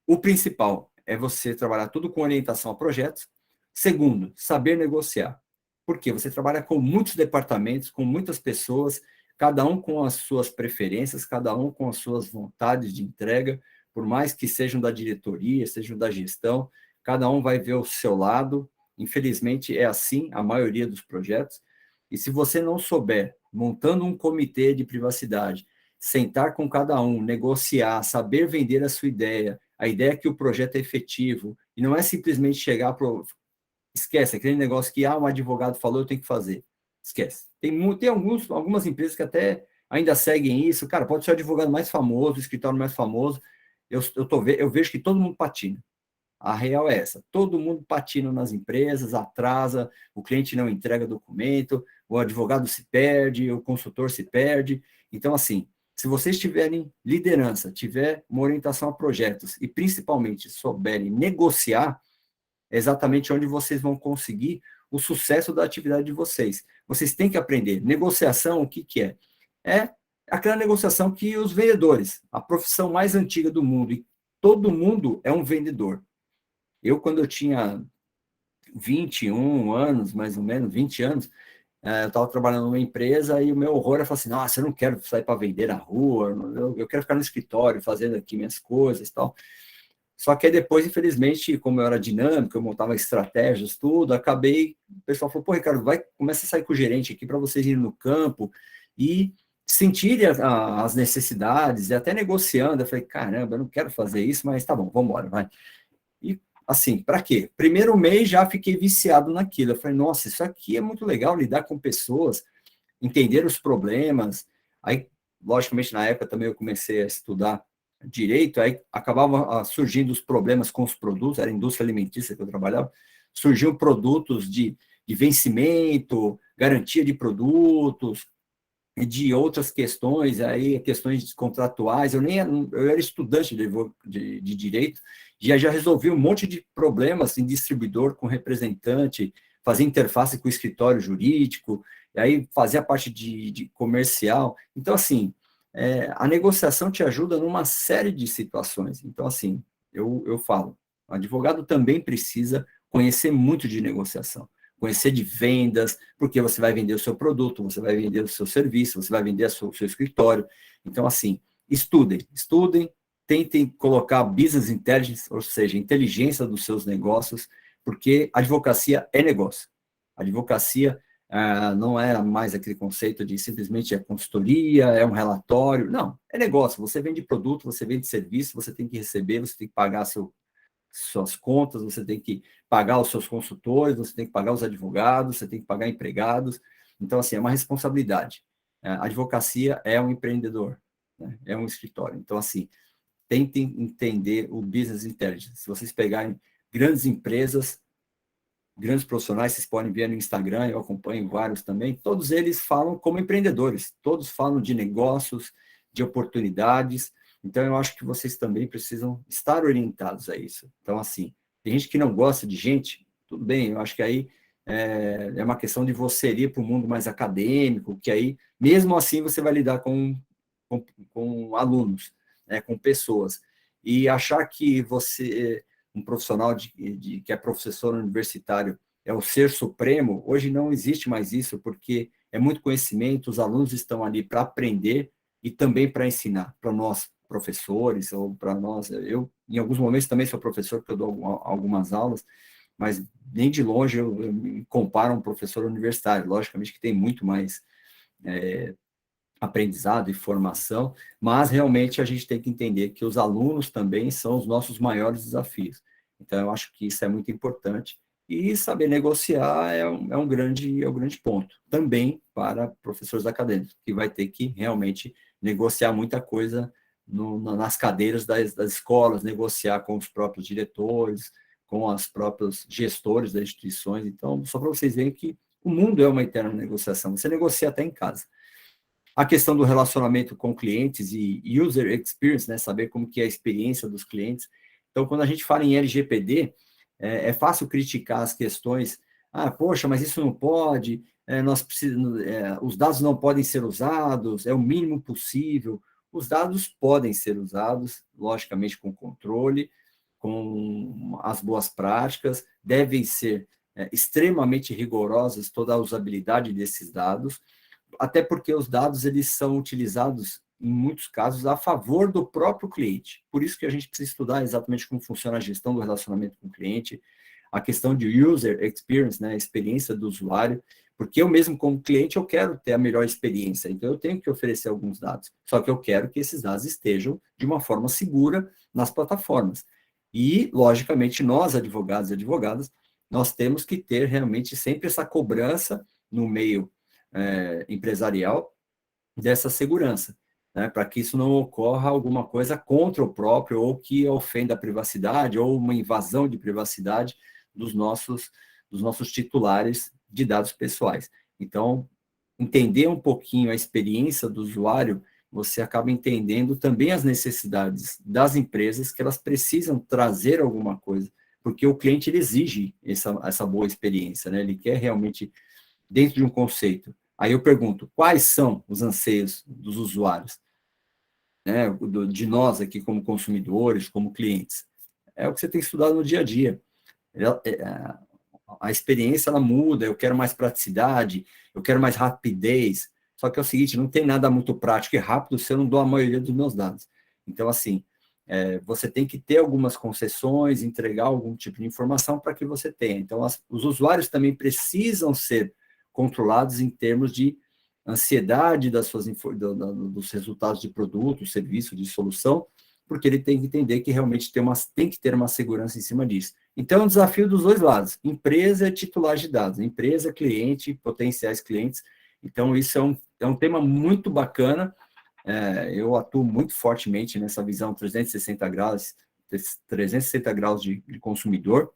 O principal é você trabalhar tudo com orientação a projetos. Segundo, saber negociar. Porque você trabalha com muitos departamentos, com muitas pessoas, cada um com as suas preferências, cada um com as suas vontades de entrega, por mais que sejam da diretoria, sejam da gestão, cada um vai ver o seu lado. Infelizmente, é assim a maioria dos projetos. E se você não souber, montando um comitê de privacidade, sentar com cada um, negociar, saber vender a sua ideia, a ideia é que o projeto é efetivo, e não é simplesmente chegar para... Esquece, aquele negócio que um advogado falou, eu tenho que fazer. Esquece. Tem algumas empresas que até ainda seguem isso. Cara, pode ser o advogado mais famoso, o escritório mais famoso. Eu vejo que todo mundo patina. A real é essa. Todo mundo patina nas empresas, atrasa, o cliente não entrega documento, o advogado se perde, o consultor se perde. Então, assim, se vocês tiverem liderança, tiver uma orientação a projetos e, principalmente, souberem negociar, é exatamente onde vocês vão conseguir o sucesso da atividade de vocês. Vocês têm que aprender. Negociação, o que que é? É aquela negociação que os vendedores, a profissão mais antiga do mundo, e todo mundo é um vendedor. Eu, quando eu tinha 21 anos, mais ou menos, 20 anos, eu estava trabalhando numa empresa e o meu horror era falar assim, nossa, eu não quero sair para vender na rua, eu quero ficar no escritório fazendo aqui minhas coisas e tal. Só que aí depois, infelizmente, como eu era dinâmico, eu montava estratégias, tudo, acabei, o pessoal falou, pô, Ricardo, começa a sair com o gerente aqui para vocês irem no campo e sentirem as necessidades, e até negociando. Eu falei, caramba, eu não quero fazer isso, mas tá bom, vamos embora, vai. E, assim, para quê? Primeiro mês já fiquei viciado naquilo. Eu falei, nossa, isso aqui é muito legal, lidar com pessoas, entender os problemas. Aí, logicamente, na época também eu comecei a estudar direito, aí acabavam surgindo os problemas com os produtos, era a indústria alimentícia que eu trabalhava, surgiam produtos de vencimento, garantia de produtos, e de outras questões, aí questões contratuais, eu era estudante de direito, e já resolvi um monte de problemas em distribuidor com representante, fazia interface com o escritório jurídico, e aí fazia a parte de comercial. Então, assim, a negociação te ajuda numa série de situações. Então, assim, eu falo, o advogado também precisa conhecer muito de negociação, conhecer de vendas, porque você vai vender o seu produto, você vai vender o seu serviço, você vai vender o seu escritório. Então, assim, estudem, tentem colocar business intelligence, ou seja, inteligência dos seus negócios, porque advocacia é negócio. A advocacia não é mais aquele conceito de simplesmente consultoria, é um relatório. Não, é negócio. Você vende produto, você vende serviço, você tem que receber, você tem que pagar suas contas, você tem que pagar os seus consultores, você tem que pagar os advogados, você tem que pagar empregados. Então, assim, é uma responsabilidade. A advocacia é um empreendedor, né? É um escritório. Então, assim, tentem entender o business intelligence. Se vocês pegarem grandes empresas, grandes profissionais, vocês podem ver no Instagram, eu acompanho vários também, todos eles falam como empreendedores, todos falam de negócios, de oportunidades. Então, eu acho que vocês também precisam estar orientados a isso. Então, assim, tem gente que não gosta de gente, tudo bem, eu acho que aí é uma questão de você ir para o mundo mais acadêmico, que aí, mesmo assim, você vai lidar com alunos, né, com pessoas. E achar que você, um profissional que é professor universitário, é o ser supremo, hoje não existe mais isso, porque é muito conhecimento, os alunos estão ali para aprender e também para ensinar, para nós, professores, ou para nós. Eu, em alguns momentos, também sou professor, porque eu dou algumas aulas, mas nem de longe eu me comparo a um professor universitário. Logicamente que tem muito mais aprendizado e formação, mas realmente a gente tem que entender que os alunos também são os nossos maiores desafios. Então, eu acho que isso é muito importante. E saber negociar é um grande ponto. Também para professores acadêmicos, que vai ter que realmente negociar muita coisa nas cadeiras das escolas, negociar com os próprios diretores, com os próprios gestores das instituições. Então, só para vocês verem que o mundo é uma eterna negociação. Você negocia até em casa. A questão do relacionamento com clientes e user experience, né, saber como que é a experiência dos clientes. Então, quando a gente fala em LGPD, é fácil criticar as questões. Poxa, mas isso não pode, os dados não podem ser usados, é o mínimo possível. Os dados podem ser usados, logicamente com controle, com as boas práticas, devem ser extremamente rigorosas toda a usabilidade desses dados, até porque os dados eles são utilizados em muitos casos a favor do próprio cliente. Por isso que a gente precisa estudar exatamente como funciona a gestão do relacionamento com o cliente, a questão de user experience, né, a experiência do usuário, porque eu mesmo como cliente eu quero ter a melhor experiência, então eu tenho que oferecer alguns dados, só que eu quero que esses dados estejam de uma forma segura nas plataformas. E, logicamente, nós, advogados e advogadas, nós temos que ter realmente sempre essa cobrança no meio empresarial dessa segurança, né, para que isso não ocorra alguma coisa contra o próprio ou que ofenda a privacidade ou uma invasão de privacidade dos nossos titulares de dados pessoais. Então, entender um pouquinho a experiência do usuário, você acaba entendendo também as necessidades das empresas que elas precisam trazer alguma coisa, porque o cliente ele exige essa boa experiência, né? Ele quer realmente dentro de um conceito. Aí eu pergunto, quais são os anseios dos usuários, né, de nós aqui como consumidores, como clientes? É o que você tem que estudar no dia a dia. A experiência, ela muda, eu quero mais praticidade, eu quero mais rapidez, só que é o seguinte, não tem nada muito prático e rápido se eu não dou a maioria dos meus dados. Então, assim, você tem que ter algumas concessões, entregar algum tipo de informação para que você tenha. Então, os usuários também precisam ser controlados em termos de ansiedade dos resultados de produto, serviço, de solução, porque ele tem que entender que realmente tem que ter uma segurança em cima disso. Então, é um desafio dos dois lados, empresa e titular de dados, empresa, cliente, potenciais clientes. Então, isso é um tema muito bacana. Eu atuo muito fortemente nessa visão 360 graus de consumidor.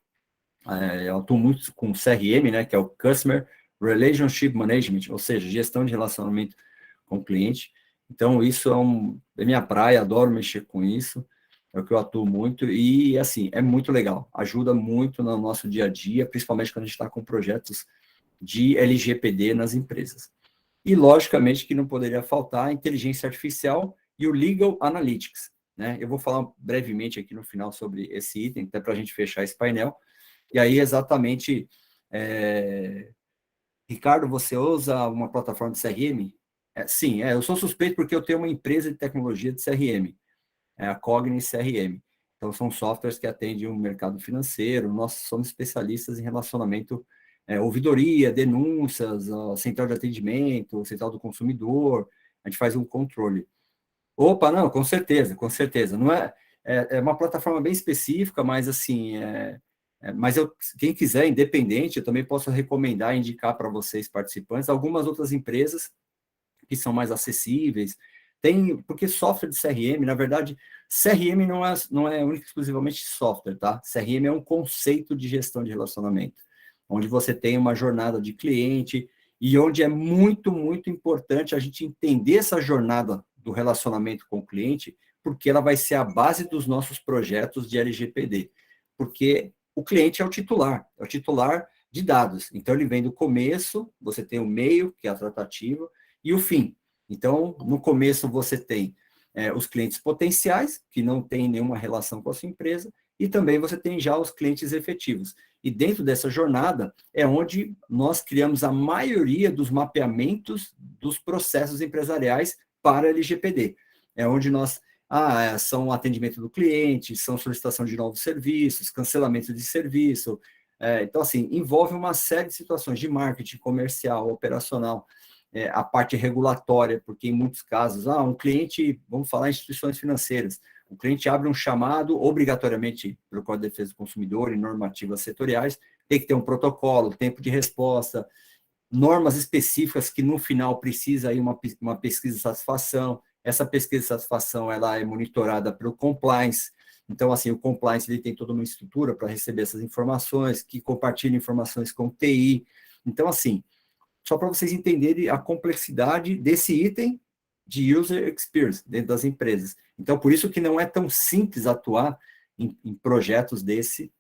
Eu atuo muito com CRM, né, que é o Customer Relationship Management, ou seja, gestão de relacionamento com o cliente. Então, isso é minha praia, adoro mexer com isso, é o que eu atuo muito, e, assim, é muito legal, ajuda muito no nosso dia a dia, principalmente quando a gente está com projetos de LGPD nas empresas. E, logicamente, que não poderia faltar a inteligência artificial e o Legal Analytics, né? Eu vou falar brevemente aqui no final sobre esse item, até para a gente fechar esse painel, e aí exatamente Ricardo, você usa uma plataforma de CRM? Sim, eu sou suspeito porque eu tenho uma empresa de tecnologia de CRM, é a Cogni CRM. Então, são softwares que atendem o mercado financeiro, nós somos especialistas em relacionamento, ouvidoria, denúncias, central de atendimento, central do consumidor, a gente faz um controle. Opa, não, com certeza, com certeza. Não é uma plataforma bem específica, mas assim, mas quem quiser, independente, eu também posso recomendar, indicar para vocês, participantes, algumas outras empresas que são mais acessíveis. Porque software de CRM, na verdade, CRM não é único e exclusivamente software, tá? CRM é um conceito de gestão de relacionamento, onde você tem uma jornada de cliente e onde é muito, muito importante a gente entender essa jornada do relacionamento com o cliente, porque ela vai ser a base dos nossos projetos de LGPD. Porque o cliente é o titular de dados. Então, ele vem do começo, você tem o meio, que é a tratativa, e o fim. Então, no começo, você tem os clientes potenciais, que não têm nenhuma relação com a sua empresa, e também você tem já os clientes efetivos. E dentro dessa jornada é onde nós criamos a maioria dos mapeamentos dos processos empresariais para a LGPD. É onde nós são atendimento do cliente, são solicitação de novos serviços, cancelamento de serviço. Então, assim, envolve uma série de situações de marketing, comercial, operacional, a parte regulatória, porque em muitos casos, um cliente, vamos falar em instituições financeiras, o cliente abre um chamado, obrigatoriamente, pelo Código de Defesa do Consumidor e normativas setoriais, tem que ter um protocolo, tempo de resposta, normas específicas que no final precisa aí uma pesquisa de satisfação. Essa pesquisa de satisfação ela é monitorada pelo compliance. Então, assim, o compliance ele tem toda uma estrutura para receber essas informações, que compartilha informações com o TI. Então, assim, só para vocês entenderem a complexidade desse item de user experience dentro das empresas. Então, por isso que não é tão simples atuar em projetos desse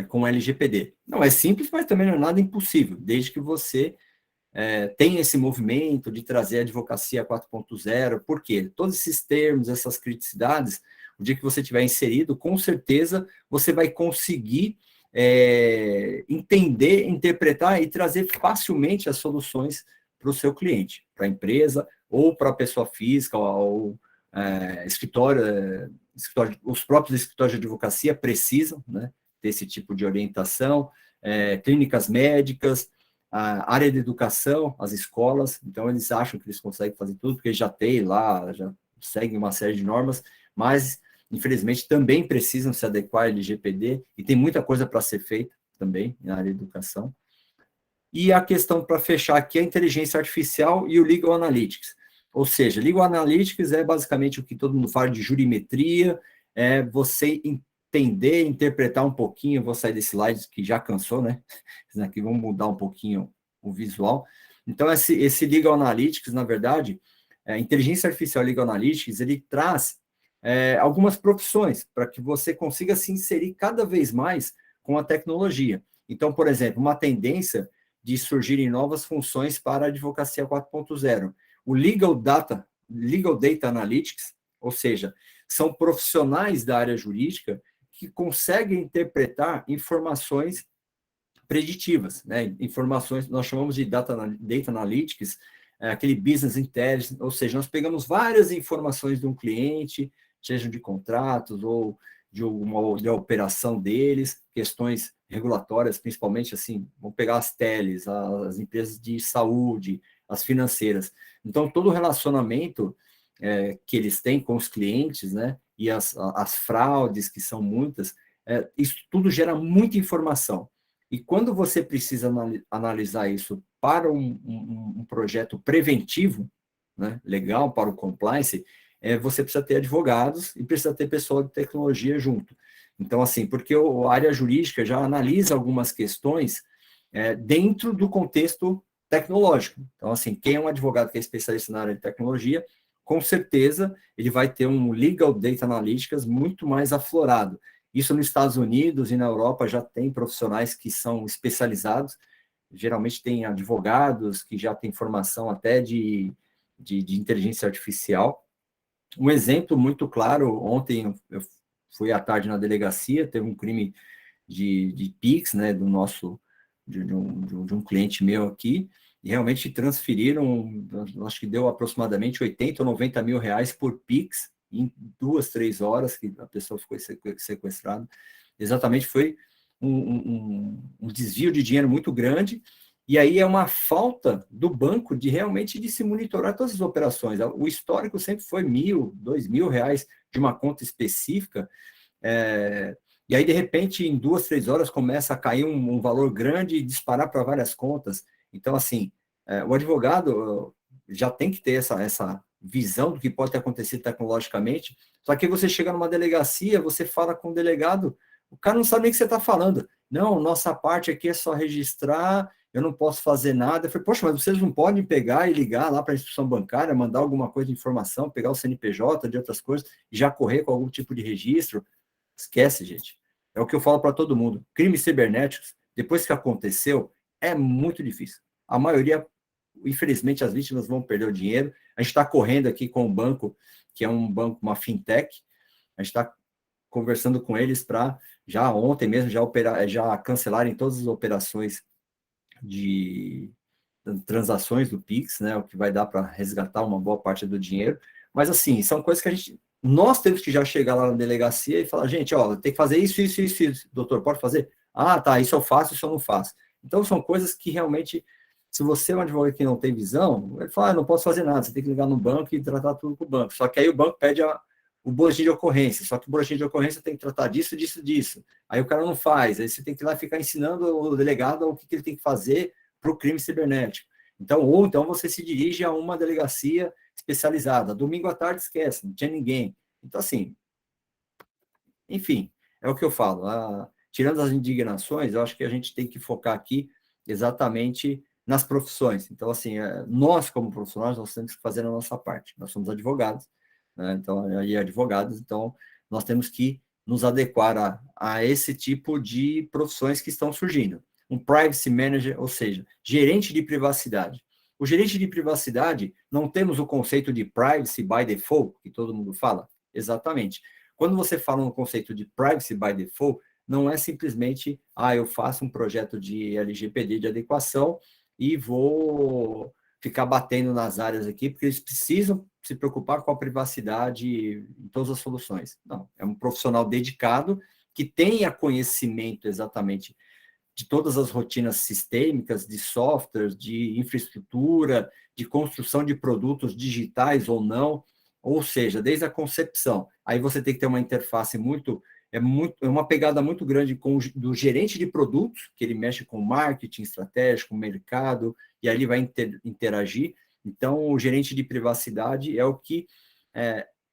com LGPD. Não é simples, mas também não é nada impossível, desde que você tenha esse movimento de trazer a advocacia 4.0, porque todos esses termos, essas criticidades, o dia que você tiver inserido, com certeza você vai conseguir entender, interpretar e trazer facilmente as soluções para o seu cliente, para a empresa ou para a pessoa física ou escritório, os próprios escritórios de advocacia precisam, né, desse tipo de orientação, clínicas médicas, a área de educação, as escolas, então eles acham que eles conseguem fazer tudo, porque já tem lá, já seguem uma série de normas, mas infelizmente também precisam se adequar ao LGPD, e tem muita coisa para ser feita também na área de educação. E a questão para fechar aqui é a inteligência artificial e o Legal Analytics. Ou seja, Legal Analytics é basicamente o que todo mundo fala de jurimetria, é você entender, interpretar um pouquinho, vou sair desse slide que já cansou, né? Aqui vamos mudar um pouquinho o visual. Então, esse Legal Analytics, na verdade, a inteligência artificial Legal Analytics, ele traz algumas profissões para que você consiga se inserir cada vez mais com a tecnologia. Então, por exemplo, uma tendência de surgirem novas funções para a advocacia 4.0. O Legal Data Analytics, ou seja, são profissionais da área jurídica que conseguem interpretar informações preditivas, né? Informações, nós chamamos de Data Analytics, aquele Business Intelligence, ou seja, nós pegamos várias informações de um cliente, sejam de contratos ou de uma operação deles, questões regulatórias, principalmente assim, vamos pegar as teles, as empresas de saúde, as financeiras. Então, todo o relacionamento que eles têm com os clientes, né, e as fraudes, que são muitas, isso tudo gera muita informação. E quando você precisa analisar isso para um projeto preventivo, né, legal, para o compliance, você precisa ter advogados e precisa ter pessoal de tecnologia junto. Então, assim, porque a área jurídica já analisa algumas questões dentro do contexto tecnológico. Então, assim, quem é um advogado que é especialista na área de tecnologia, com certeza ele vai ter um Legal Data Analytics muito mais aflorado. Isso nos Estados Unidos e na Europa já tem profissionais que são especializados, geralmente tem advogados que já têm formação até de inteligência artificial. Um exemplo muito claro, ontem eu fui à tarde na delegacia, teve um crime de PIX, né, do nosso de um cliente meu aqui, e realmente transferiram, acho que deu aproximadamente 80 ou 90 mil reais por Pix, em 2, 3 horas que a pessoa ficou sequestrada. Exatamente, foi um desvio de dinheiro muito grande, e aí é uma falta do banco de realmente de se monitorar todas as operações. O histórico sempre foi 1.000, 2.000 reais de uma conta específica, e aí, de repente, em 2, 3 horas, começa a cair um valor grande e disparar para várias contas. Então, assim, o advogado já tem que ter essa visão do que pode ter acontecido tecnologicamente, só que você chega numa delegacia, você fala com o delegado, o cara não sabe nem o que você está falando. Não, nossa parte aqui é só registrar, eu não posso fazer nada. Eu falei, poxa, mas vocês não podem pegar e ligar lá para a instituição bancária, mandar alguma coisa de informação, pegar o CNPJ de outras coisas e já correr com algum tipo de registro? Esquece, gente. É o que eu falo para todo mundo. Crimes cibernéticos, depois que aconteceu, é muito difícil. A maioria, infelizmente, as vítimas vão perder o dinheiro. A gente está correndo aqui com o banco, que é um banco, uma fintech. A gente está conversando com eles para já ontem mesmo já cancelarem todas as operações de transações do Pix, né, o que vai dar para resgatar uma boa parte do dinheiro. Mas, assim, são coisas que nós temos que já chegar lá na delegacia e falar, gente, ó, tem que fazer isso, isso, isso, isso. Doutor, pode fazer? Ah, tá, isso eu faço, isso eu não faço. Então, são coisas que realmente, se você é um advogado que não tem visão, ele fala, não posso fazer nada, você tem que ligar no banco e tratar tudo com o banco. Só que aí o banco pede o boletim de ocorrência, só que o boletim de ocorrência tem que tratar disso, disso, disso. Aí o cara não faz, aí você tem que ir lá ficar ensinando o delegado o que ele tem que fazer para o crime cibernético. Então, ou então você se dirige a uma delegacia especializada. Domingo à tarde, esquece, não tinha ninguém. Então, assim, enfim, é o que eu falo. Tirando as indignações, eu acho que a gente tem que focar aqui exatamente nas profissões. Então, assim, nós, como profissionais, nós temos que fazer a nossa parte. Nós somos advogados, né? Então, e advogados, então, nós temos que nos adequar a esse tipo de profissões que estão surgindo. Um privacy manager, ou seja, gerente de privacidade. O gerente de privacidade, não temos o conceito de privacy by default, que todo mundo fala? Exatamente. Quando você fala no conceito de privacy by default, não é simplesmente, eu faço um projeto de LGPD de adequação e vou ficar batendo nas áreas aqui, porque eles precisam se preocupar com a privacidade em todas as soluções. Não, é um profissional dedicado que tenha conhecimento exatamente de todas as rotinas sistêmicas, de softwares, de infraestrutura, de construção de produtos digitais ou não, ou seja, desde a concepção. Aí você tem que ter uma interface é uma pegada muito grande do gerente de produtos, que ele mexe com marketing estratégico, mercado, e ali vai interagir. Então, o gerente de privacidade é o que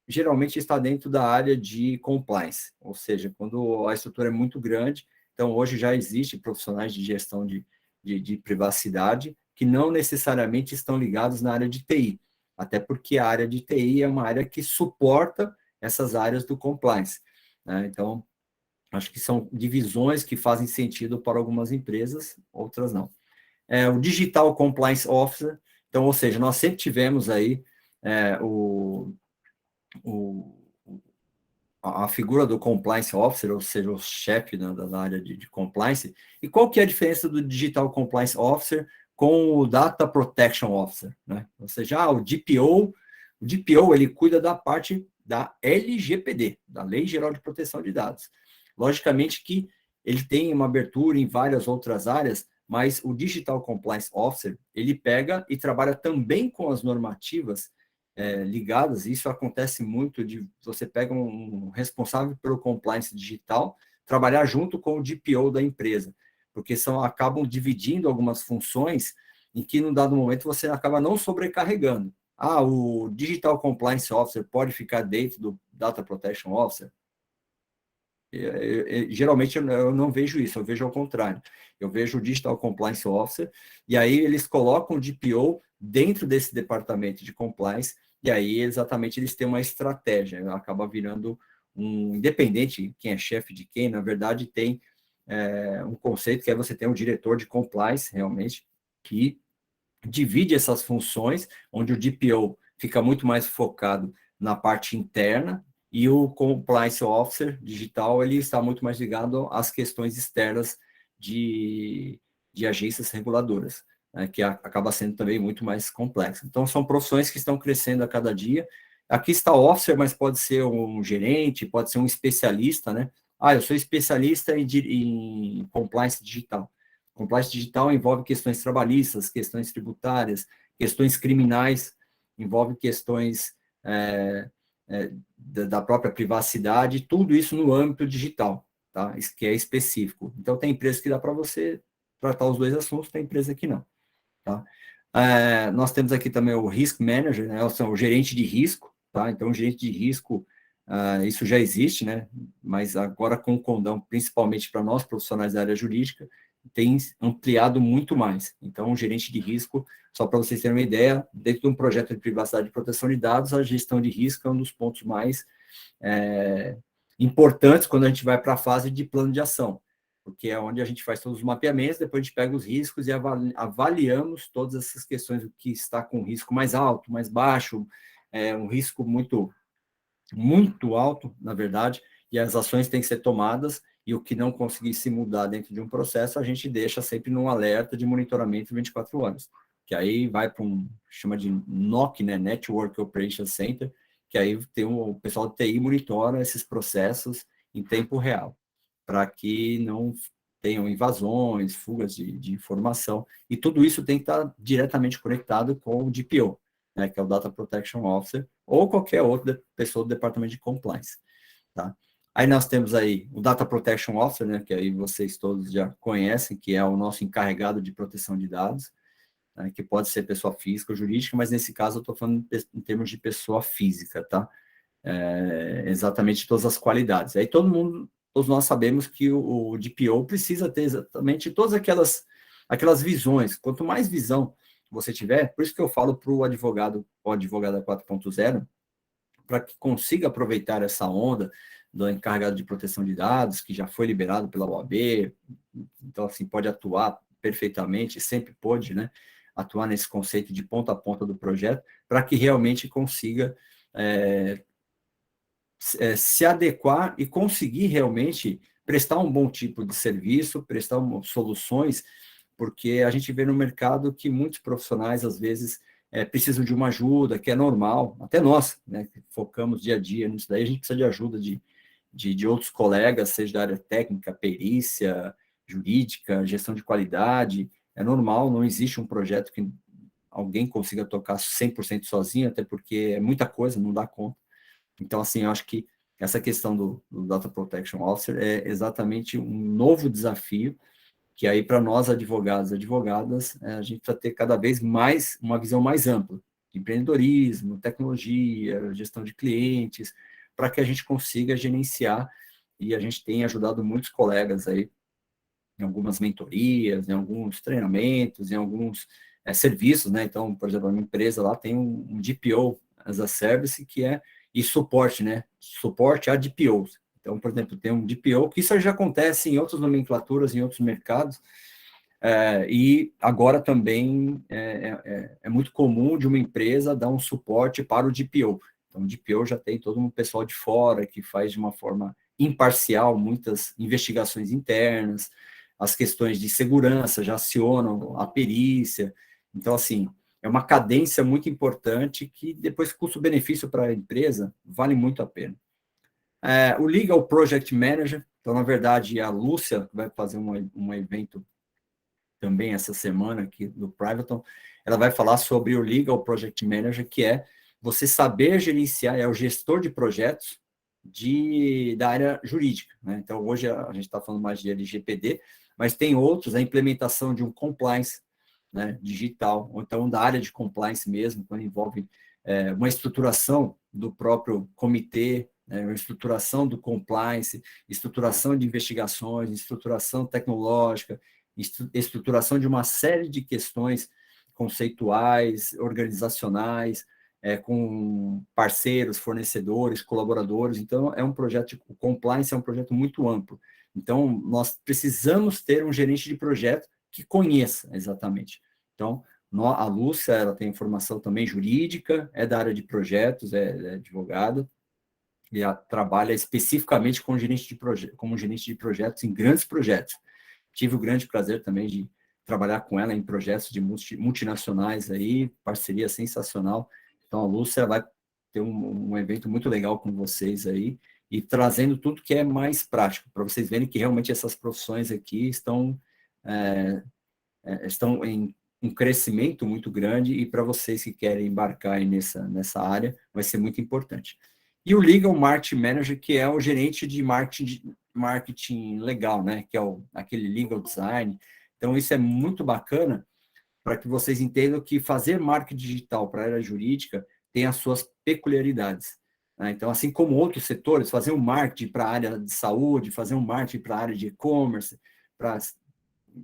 geralmente está dentro da área de compliance, ou seja, quando a estrutura é muito grande. Então, hoje já existe profissionais de gestão de privacidade que não necessariamente estão ligados na área de TI, até porque a área de TI é uma área que suporta essas áreas do compliance, né? Então, acho que são divisões que fazem sentido para algumas empresas, outras não. O Digital Compliance Officer, então, ou seja, nós sempre tivemos aí o a figura do compliance officer, ou seja, o chefe da área de compliance. E qual que é a diferença do digital compliance officer com o data protection officer, né? Ou seja, o DPO ele cuida da parte da LGPD, da Lei Geral de Proteção de Dados. Logicamente que ele tem uma abertura em várias outras áreas, mas o digital compliance officer ele pega e trabalha também com as normativas ligadas. Isso acontece muito de você pega um responsável pelo compliance digital, trabalhar junto com o DPO da empresa, porque acabam dividindo algumas funções em que, num dado momento, você acaba não sobrecarregando. O Digital Compliance Officer pode ficar dentro do Data Protection Officer? Geralmente eu não vejo isso, eu vejo ao contrário. Eu vejo o Digital Compliance Officer, e aí eles colocam o DPO dentro desse departamento de compliance, e aí exatamente eles têm uma estratégia, acaba virando independente quem é chefe de quem, na verdade tem um conceito que é você ter um diretor de compliance, realmente, que divide essas funções, onde o DPO fica muito mais focado na parte interna, e o Compliance Officer digital ele está muito mais ligado às questões externas de de agências reguladoras, né, que acaba sendo também muito mais complexo. Então, são profissões que estão crescendo a cada dia. Aqui está o officer, mas pode ser um gerente, pode ser um especialista, né? Ah, eu sou especialista em compliance digital. Compliance digital envolve questões trabalhistas, questões tributárias, questões criminais, envolve questões da própria privacidade, tudo isso no âmbito digital, tá? Isso que é específico. Então, tem empresas que dá para você tratar os dois assuntos, tem empresa que não, tá? Nós temos aqui também o Risk Manager, né? O gerente de risco, tá? Então, o gerente de risco, isso já existe, né? Mas agora com o condão, principalmente para nós profissionais da área jurídica, tem ampliado muito mais. Então, o gerente de risco, só para vocês terem uma ideia, dentro de um projeto de privacidade e proteção de dados, a gestão de risco é um dos pontos mais importantes quando a gente vai para a fase de plano de ação, porque é onde a gente faz todos os mapeamentos, depois a gente pega os riscos e avaliamos todas essas questões, o que está com risco mais alto, mais baixo, um risco muito, muito alto, na verdade, e as ações têm que ser tomadas, e o que não conseguir se mudar dentro de um processo, a gente deixa sempre num alerta de monitoramento 24 horas, que aí vai para chama de NOC, né, Network Operation Center, que aí tem o pessoal do TI monitora esses processos em tempo real, para que não tenham invasões, fugas de informação, e tudo isso tem que estar diretamente conectado com o DPO, né, que é o Data Protection Officer, ou qualquer outra pessoa do departamento de compliance, tá? Aí nós temos aí o Data Protection Officer, né, que aí vocês todos já conhecem, que é o nosso encarregado de proteção de dados, né, que pode ser pessoa física ou jurídica, mas nesse caso eu estou falando em termos de pessoa física, tá? Exatamente todas as qualidades. Aí todos nós sabemos que o DPO precisa ter exatamente todas aquelas visões. Quanto mais visão você tiver, por isso que eu falo para o advogado 4.0, para que consiga aproveitar essa onda do encarregado de proteção de dados, que já foi liberado pela OAB, então, assim, pode atuar perfeitamente, sempre pôde, né, atuar nesse conceito de ponta a ponta do projeto, para que realmente consiga se adequar e conseguir realmente prestar um bom tipo de serviço, prestar soluções, porque a gente vê no mercado que muitos profissionais, às vezes, precisam de uma ajuda, que é normal, até nós, né, que focamos dia a dia nisso daí, a gente precisa de ajuda de outros colegas, seja da área técnica, perícia, jurídica, gestão de qualidade, é normal, não existe um projeto que alguém consiga tocar 100% sozinho, até porque é muita coisa, não dá conta. Então, assim, eu acho que essa questão do Data Protection Officer é exatamente um novo desafio, que aí para nós, advogados e advogadas, a gente precisa ter cada vez mais uma visão mais ampla, de empreendedorismo, tecnologia, gestão de clientes, para que a gente consiga gerenciar, e a gente tem ajudado muitos colegas aí em algumas mentorias, em alguns treinamentos, em alguns serviços, né? Então, por exemplo, a minha empresa lá tem um DPO as a service, que é e suporte, né? Suporte a DPOs. Então, por exemplo, tem um DPO, que isso já acontece em outras nomenclaturas, em outros mercados, e agora também é muito comum de uma empresa dar um suporte para o DPO. Então, o DPO já tem todo um pessoal de fora que faz de uma forma imparcial muitas investigações internas, as questões de segurança já acionam a perícia. Então, assim, é uma cadência muito importante que depois custo-benefício para a empresa vale muito a pena. O Legal Project Manager, então, na verdade, a Lúcia vai fazer um evento também essa semana aqui do Privaton, ela vai falar sobre o Legal Project Manager, que é você saber gerenciar, é o gestor de projetos da área jurídica, né? Então, hoje a gente está falando mais de LGPD, mas tem outros, a implementação de um compliance, né, digital, ou então da área de compliance mesmo, quando envolve uma estruturação do próprio comitê, né, uma estruturação do compliance, estruturação de investigações, estruturação tecnológica, estruturação de uma série de questões conceituais, organizacionais, com parceiros, fornecedores, colaboradores. Então, o compliance é um projeto muito amplo. Então, nós precisamos ter um gerente de projeto que conheça exatamente. Então, a Lúcia, ela tem formação também jurídica, é da área de projetos, é advogada, e trabalha especificamente como gerente de projetos em grandes projetos. Tive o grande prazer também de trabalhar com ela em projetos de multinacionais aí, parceria sensacional. Então, a Lúcia vai ter um evento muito legal com vocês aí, e trazendo tudo que é mais prático, para vocês verem que realmente essas profissões aqui estão em um crescimento muito grande, e para vocês que querem embarcar aí nessa área, vai ser muito importante. E o Legal Marketing Manager, que é o gerente de marketing legal, né? Que é aquele legal design. Então, isso é muito bacana para que vocês entendam que fazer marketing digital para a área jurídica tem as suas peculiaridades, né? Então, assim como outros setores, fazer um marketing para a área de saúde, fazer um marketing para a área de e-commerce, para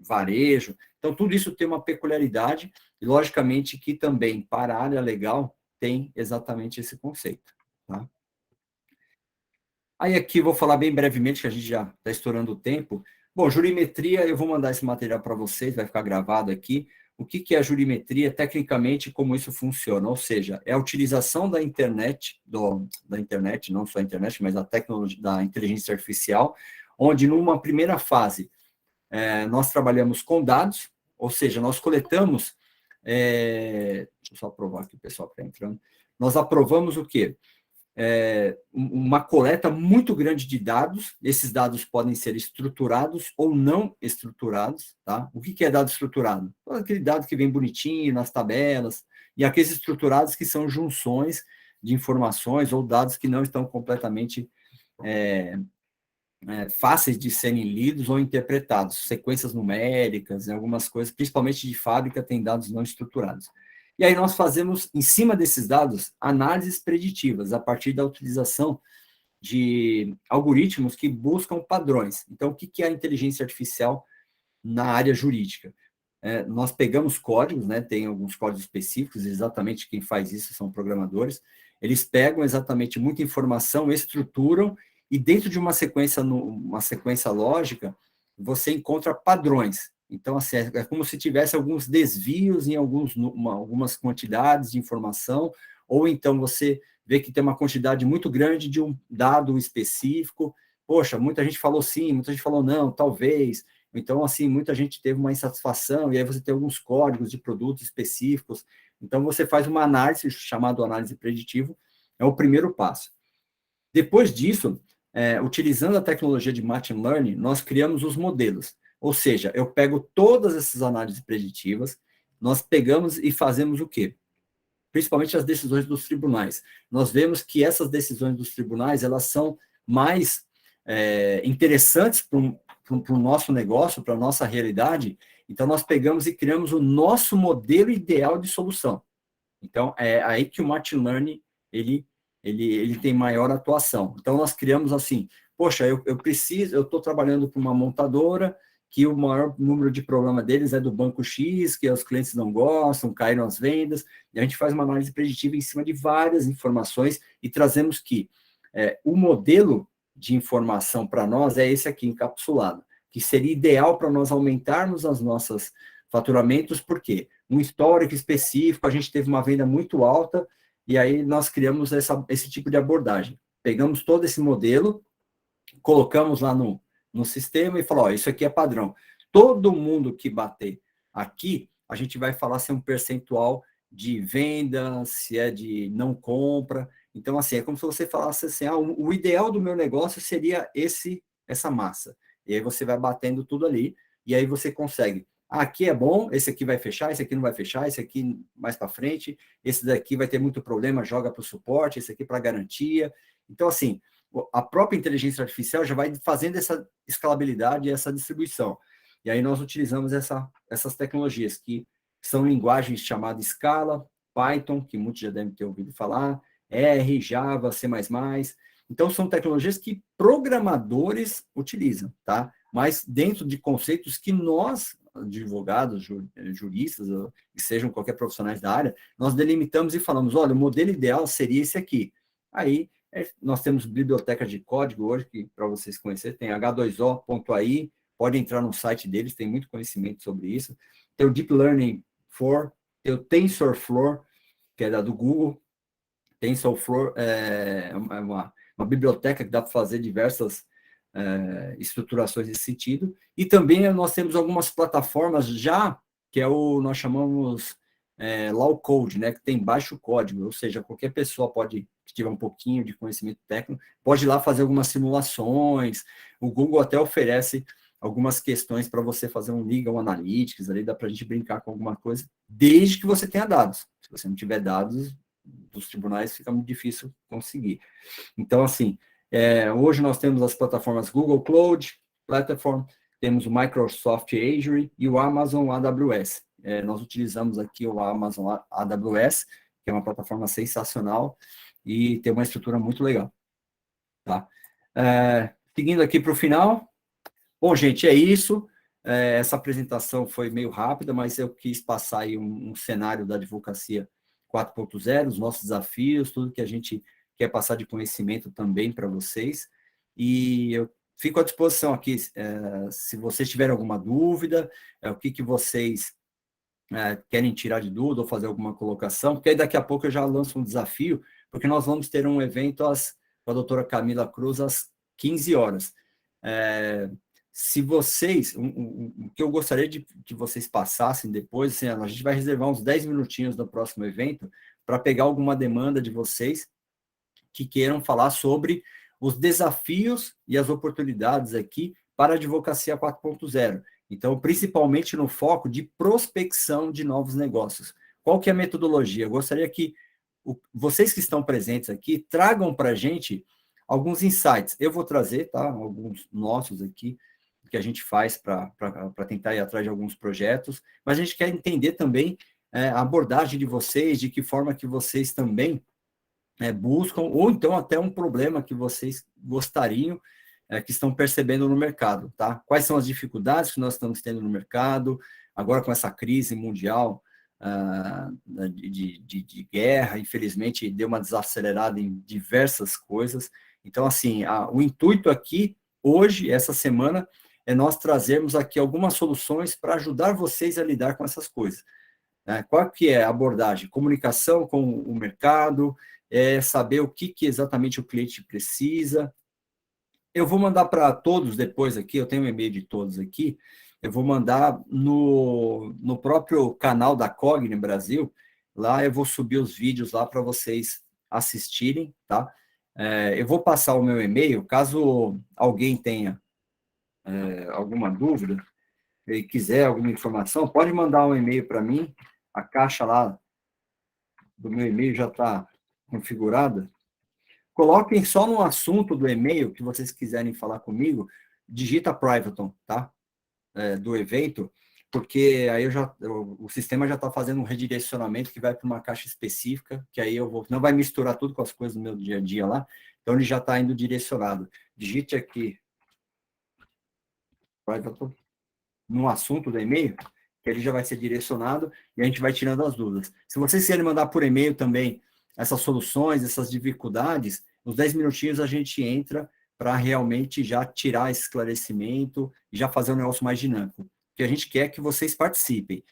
varejo. Então, tudo isso tem uma peculiaridade, e, logicamente, que também, para a área legal, tem exatamente esse conceito, tá? Aí, aqui, vou falar bem brevemente, que a gente já está estourando o tempo. Bom, jurimetria, eu vou mandar esse material para vocês, vai ficar gravado aqui. O que é a jurimetria, tecnicamente, como isso funciona? Ou seja, é a utilização da internet, da internet, não só a internet, mas a tecnologia da inteligência artificial, onde, numa primeira fase, nós trabalhamos com dados, ou seja, nós coletamos, deixa eu só aprovar aqui, o pessoal que está entrando, nós aprovamos o quê? Uma coleta muito grande de dados, esses dados podem ser estruturados ou não estruturados, tá? O que é dado estruturado? Aquele dado que vem bonitinho nas tabelas, e aqueles estruturados que são junções de informações ou dados que não estão completamente fáceis de serem lidos ou interpretados, sequências numéricas, algumas coisas, principalmente de fábrica, tem dados não estruturados. E aí nós fazemos, em cima desses dados, análises preditivas, a partir da utilização de algoritmos que buscam padrões. Então, o que é a inteligência artificial na área jurídica? Nós pegamos códigos, né, tem alguns códigos específicos, exatamente quem faz isso são programadores, eles pegam exatamente muita informação, estruturam, e dentro de uma sequência lógica, você encontra padrões. Então, assim, é como se tivesse alguns desvios em algumas quantidades de informação, ou então você vê que tem uma quantidade muito grande de um dado específico. Poxa, muita gente falou sim, muita gente falou não, talvez. Então, assim, muita gente teve uma insatisfação, e aí você tem alguns códigos de produtos específicos. Então, você faz uma análise, chamada análise preditiva, é o primeiro passo. Depois disso, utilizando a tecnologia de Machine Learning, nós criamos os modelos. Ou seja, eu pego todas essas análises preditivas, nós pegamos e fazemos o quê? Principalmente as decisões dos tribunais. Nós vemos que essas decisões dos tribunais, elas são mais interessantes para o nosso negócio, para a nossa realidade. Então, nós pegamos e criamos o nosso modelo ideal de solução. Então, é aí que o Machine Learning, ele tem maior atuação. Então, nós criamos assim, poxa, eu estou trabalhando com uma montadora, que o maior número de problema deles é do banco X, que os clientes não gostam, caíram as vendas, e a gente faz uma análise preditiva em cima de várias informações, e trazemos que o modelo de informação para nós é esse aqui, encapsulado, que seria ideal para nós aumentarmos as nossas faturamentos, porque um histórico específico, a gente teve uma venda muito alta, e aí nós criamos esse tipo de abordagem. Pegamos todo esse modelo, colocamos lá no sistema e falou, isso aqui é padrão. Todo mundo que bater aqui, a gente vai falar se é um percentual de venda, se é de não compra. Então, assim, é como se você falasse assim, o ideal do meu negócio seria essa massa. E aí você vai batendo tudo ali, e aí você consegue. Aqui é bom, esse aqui vai fechar, esse aqui não vai fechar, esse aqui mais para frente, esse daqui vai ter muito problema, joga para o suporte, esse aqui para garantia. Então, assim, a própria inteligência artificial já vai fazendo essa escalabilidade e essa distribuição. E aí nós utilizamos essas tecnologias, que são linguagens chamadas Scala, Python, que muitos já devem ter ouvido falar, R, Java, C++. Então, são tecnologias que programadores utilizam, tá? Mas dentro de conceitos que nós, advogados, juristas, que sejam qualquer profissionais da área, nós delimitamos e falamos, olha, o modelo ideal seria esse aqui. Aí, nós temos biblioteca de código hoje, que para vocês conhecerem, tem h2o.ai, pode entrar no site deles, tem muito conhecimento sobre isso. Tem o Deep Learning 4, tem o TensorFlow, que é da do Google. TensorFlow é uma biblioteca que dá para fazer diversas estruturações nesse sentido. E também nós temos algumas plataformas já, que nós chamamos low code, né, que tem baixo código, ou seja, qualquer pessoa pode, que tiver um pouquinho de conhecimento técnico, pode ir lá fazer algumas simulações. O Google até oferece algumas questões para você fazer um Legal Analytics, ali dá para a gente brincar com alguma coisa, desde que você tenha dados. Se você não tiver dados dos tribunais, fica muito difícil conseguir. Então, assim, hoje nós temos as plataformas Google Cloud Platform, temos o Microsoft Azure e o Amazon AWS. Nós utilizamos aqui o Amazon AWS, que é uma plataforma sensacional e tem uma estrutura muito legal. Tá? Seguindo aqui para o final. Bom, gente, é isso. Essa apresentação foi meio rápida, mas eu quis passar aí um cenário da advocacia 4.0, os nossos desafios, tudo que a gente quer passar de conhecimento também para vocês. E eu fico à disposição aqui, se vocês tiverem alguma dúvida, o que vocês querem tirar de dúvida ou fazer alguma colocação, porque aí daqui a pouco eu já lanço um desafio, porque nós vamos ter um evento com a doutora Camila Cruz às 15 horas. Se vocês, o que eu gostaria de que vocês passassem depois, assim, a gente vai reservar uns 10 minutinhos no próximo evento para pegar alguma demanda de vocês que queiram falar sobre os desafios e as oportunidades aqui para a advocacia 4.0. Então, principalmente no foco de prospecção de novos negócios. Qual que é a metodologia? Eu gostaria que vocês que estão presentes aqui tragam para a gente alguns insights. Eu vou trazer, tá? Alguns nossos aqui, que a gente faz para tentar ir atrás de alguns projetos, mas a gente quer entender também a abordagem de vocês, de que forma que vocês também buscam, ou então até um problema que vocês gostariam, que estão percebendo no mercado, tá? Quais são as dificuldades que nós estamos tendo no mercado, agora com essa crise mundial de guerra, infelizmente deu uma desacelerada em diversas coisas. Então, assim, o intuito aqui, hoje, essa semana, é nós trazermos aqui algumas soluções para ajudar vocês a lidar com essas coisas. Qual que é a abordagem? Comunicação com o mercado, saber o que exatamente o cliente precisa. Eu vou mandar para todos depois aqui, eu tenho um e-mail de todos aqui, eu vou mandar no próprio canal da Cogni Brasil, lá eu vou subir os vídeos lá para vocês assistirem, tá? Eu vou passar o meu e-mail, caso alguém tenha alguma dúvida, e quiser alguma informação, pode mandar um e-mail para mim, a caixa lá do meu e-mail já está configurada. Coloquem só no assunto do e-mail que vocês quiserem falar comigo, digita Privaton, tá? Do evento, porque aí o sistema já está fazendo um redirecionamento que vai para uma caixa específica, que aí não vai misturar tudo com as coisas do meu dia a dia lá, então ele já está indo direcionado. Digite aqui Privaton no assunto do e-mail, que ele já vai ser direcionado e a gente vai tirando as dúvidas. Se vocês quiserem mandar por e-mail também essas soluções, essas dificuldades, nos 10 minutinhos a gente entra para realmente já tirar esse esclarecimento e já fazer um negócio mais dinâmico. O que a gente quer é que vocês participem.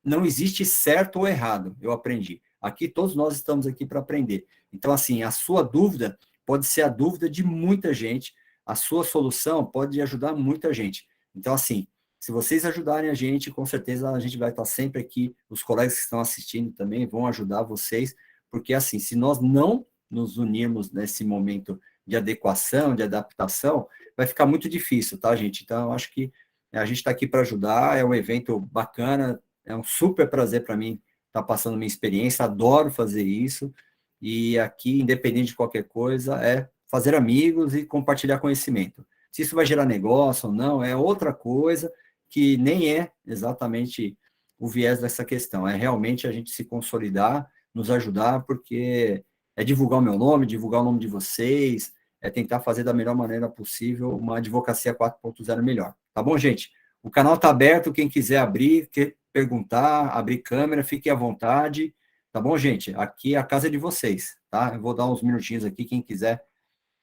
Não existe certo ou errado, eu aprendi. Aqui, todos nós estamos aqui para aprender. Então, assim, a sua dúvida pode ser a dúvida de muita gente, a sua solução pode ajudar muita gente. Então, assim, se vocês ajudarem a gente, com certeza a gente vai estar sempre aqui, os colegas que estão assistindo também vão ajudar vocês, porque, assim, se nós não nos unirmos nesse momento de adequação, de adaptação, vai ficar muito difícil, tá, gente? Então, eu acho que a gente está aqui para ajudar, é um evento bacana, é um super prazer para mim estar passando minha experiência, adoro fazer isso, e aqui, independente de qualquer coisa, é fazer amigos e compartilhar conhecimento. Se isso vai gerar negócio ou não, é outra coisa, que nem é exatamente o viés dessa questão, é realmente a gente se consolidar, nos ajudar, porque é divulgar o meu nome, divulgar o nome de vocês, é tentar fazer da melhor maneira possível uma advocacia 4.0 melhor. Tá bom, gente? O canal está aberto, quem quiser abrir, perguntar, abrir câmera, fique à vontade. Tá bom, gente? Aqui é a casa de vocês, tá? Eu vou dar uns minutinhos aqui, quem quiser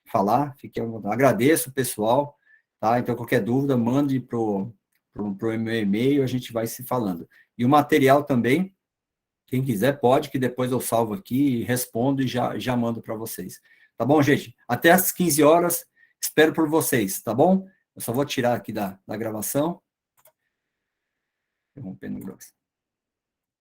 falar, fique à vontade. Agradeço, pessoal, tá? Então, qualquer dúvida, mande pro meu e-mail, a gente vai se falando. E o material também, quem quiser pode, que depois eu salvo aqui, respondo e já mando para vocês. Tá bom, gente? Até às 15 horas, Espero por vocês, tá bom? Eu só vou tirar aqui da gravação. Interrompendo o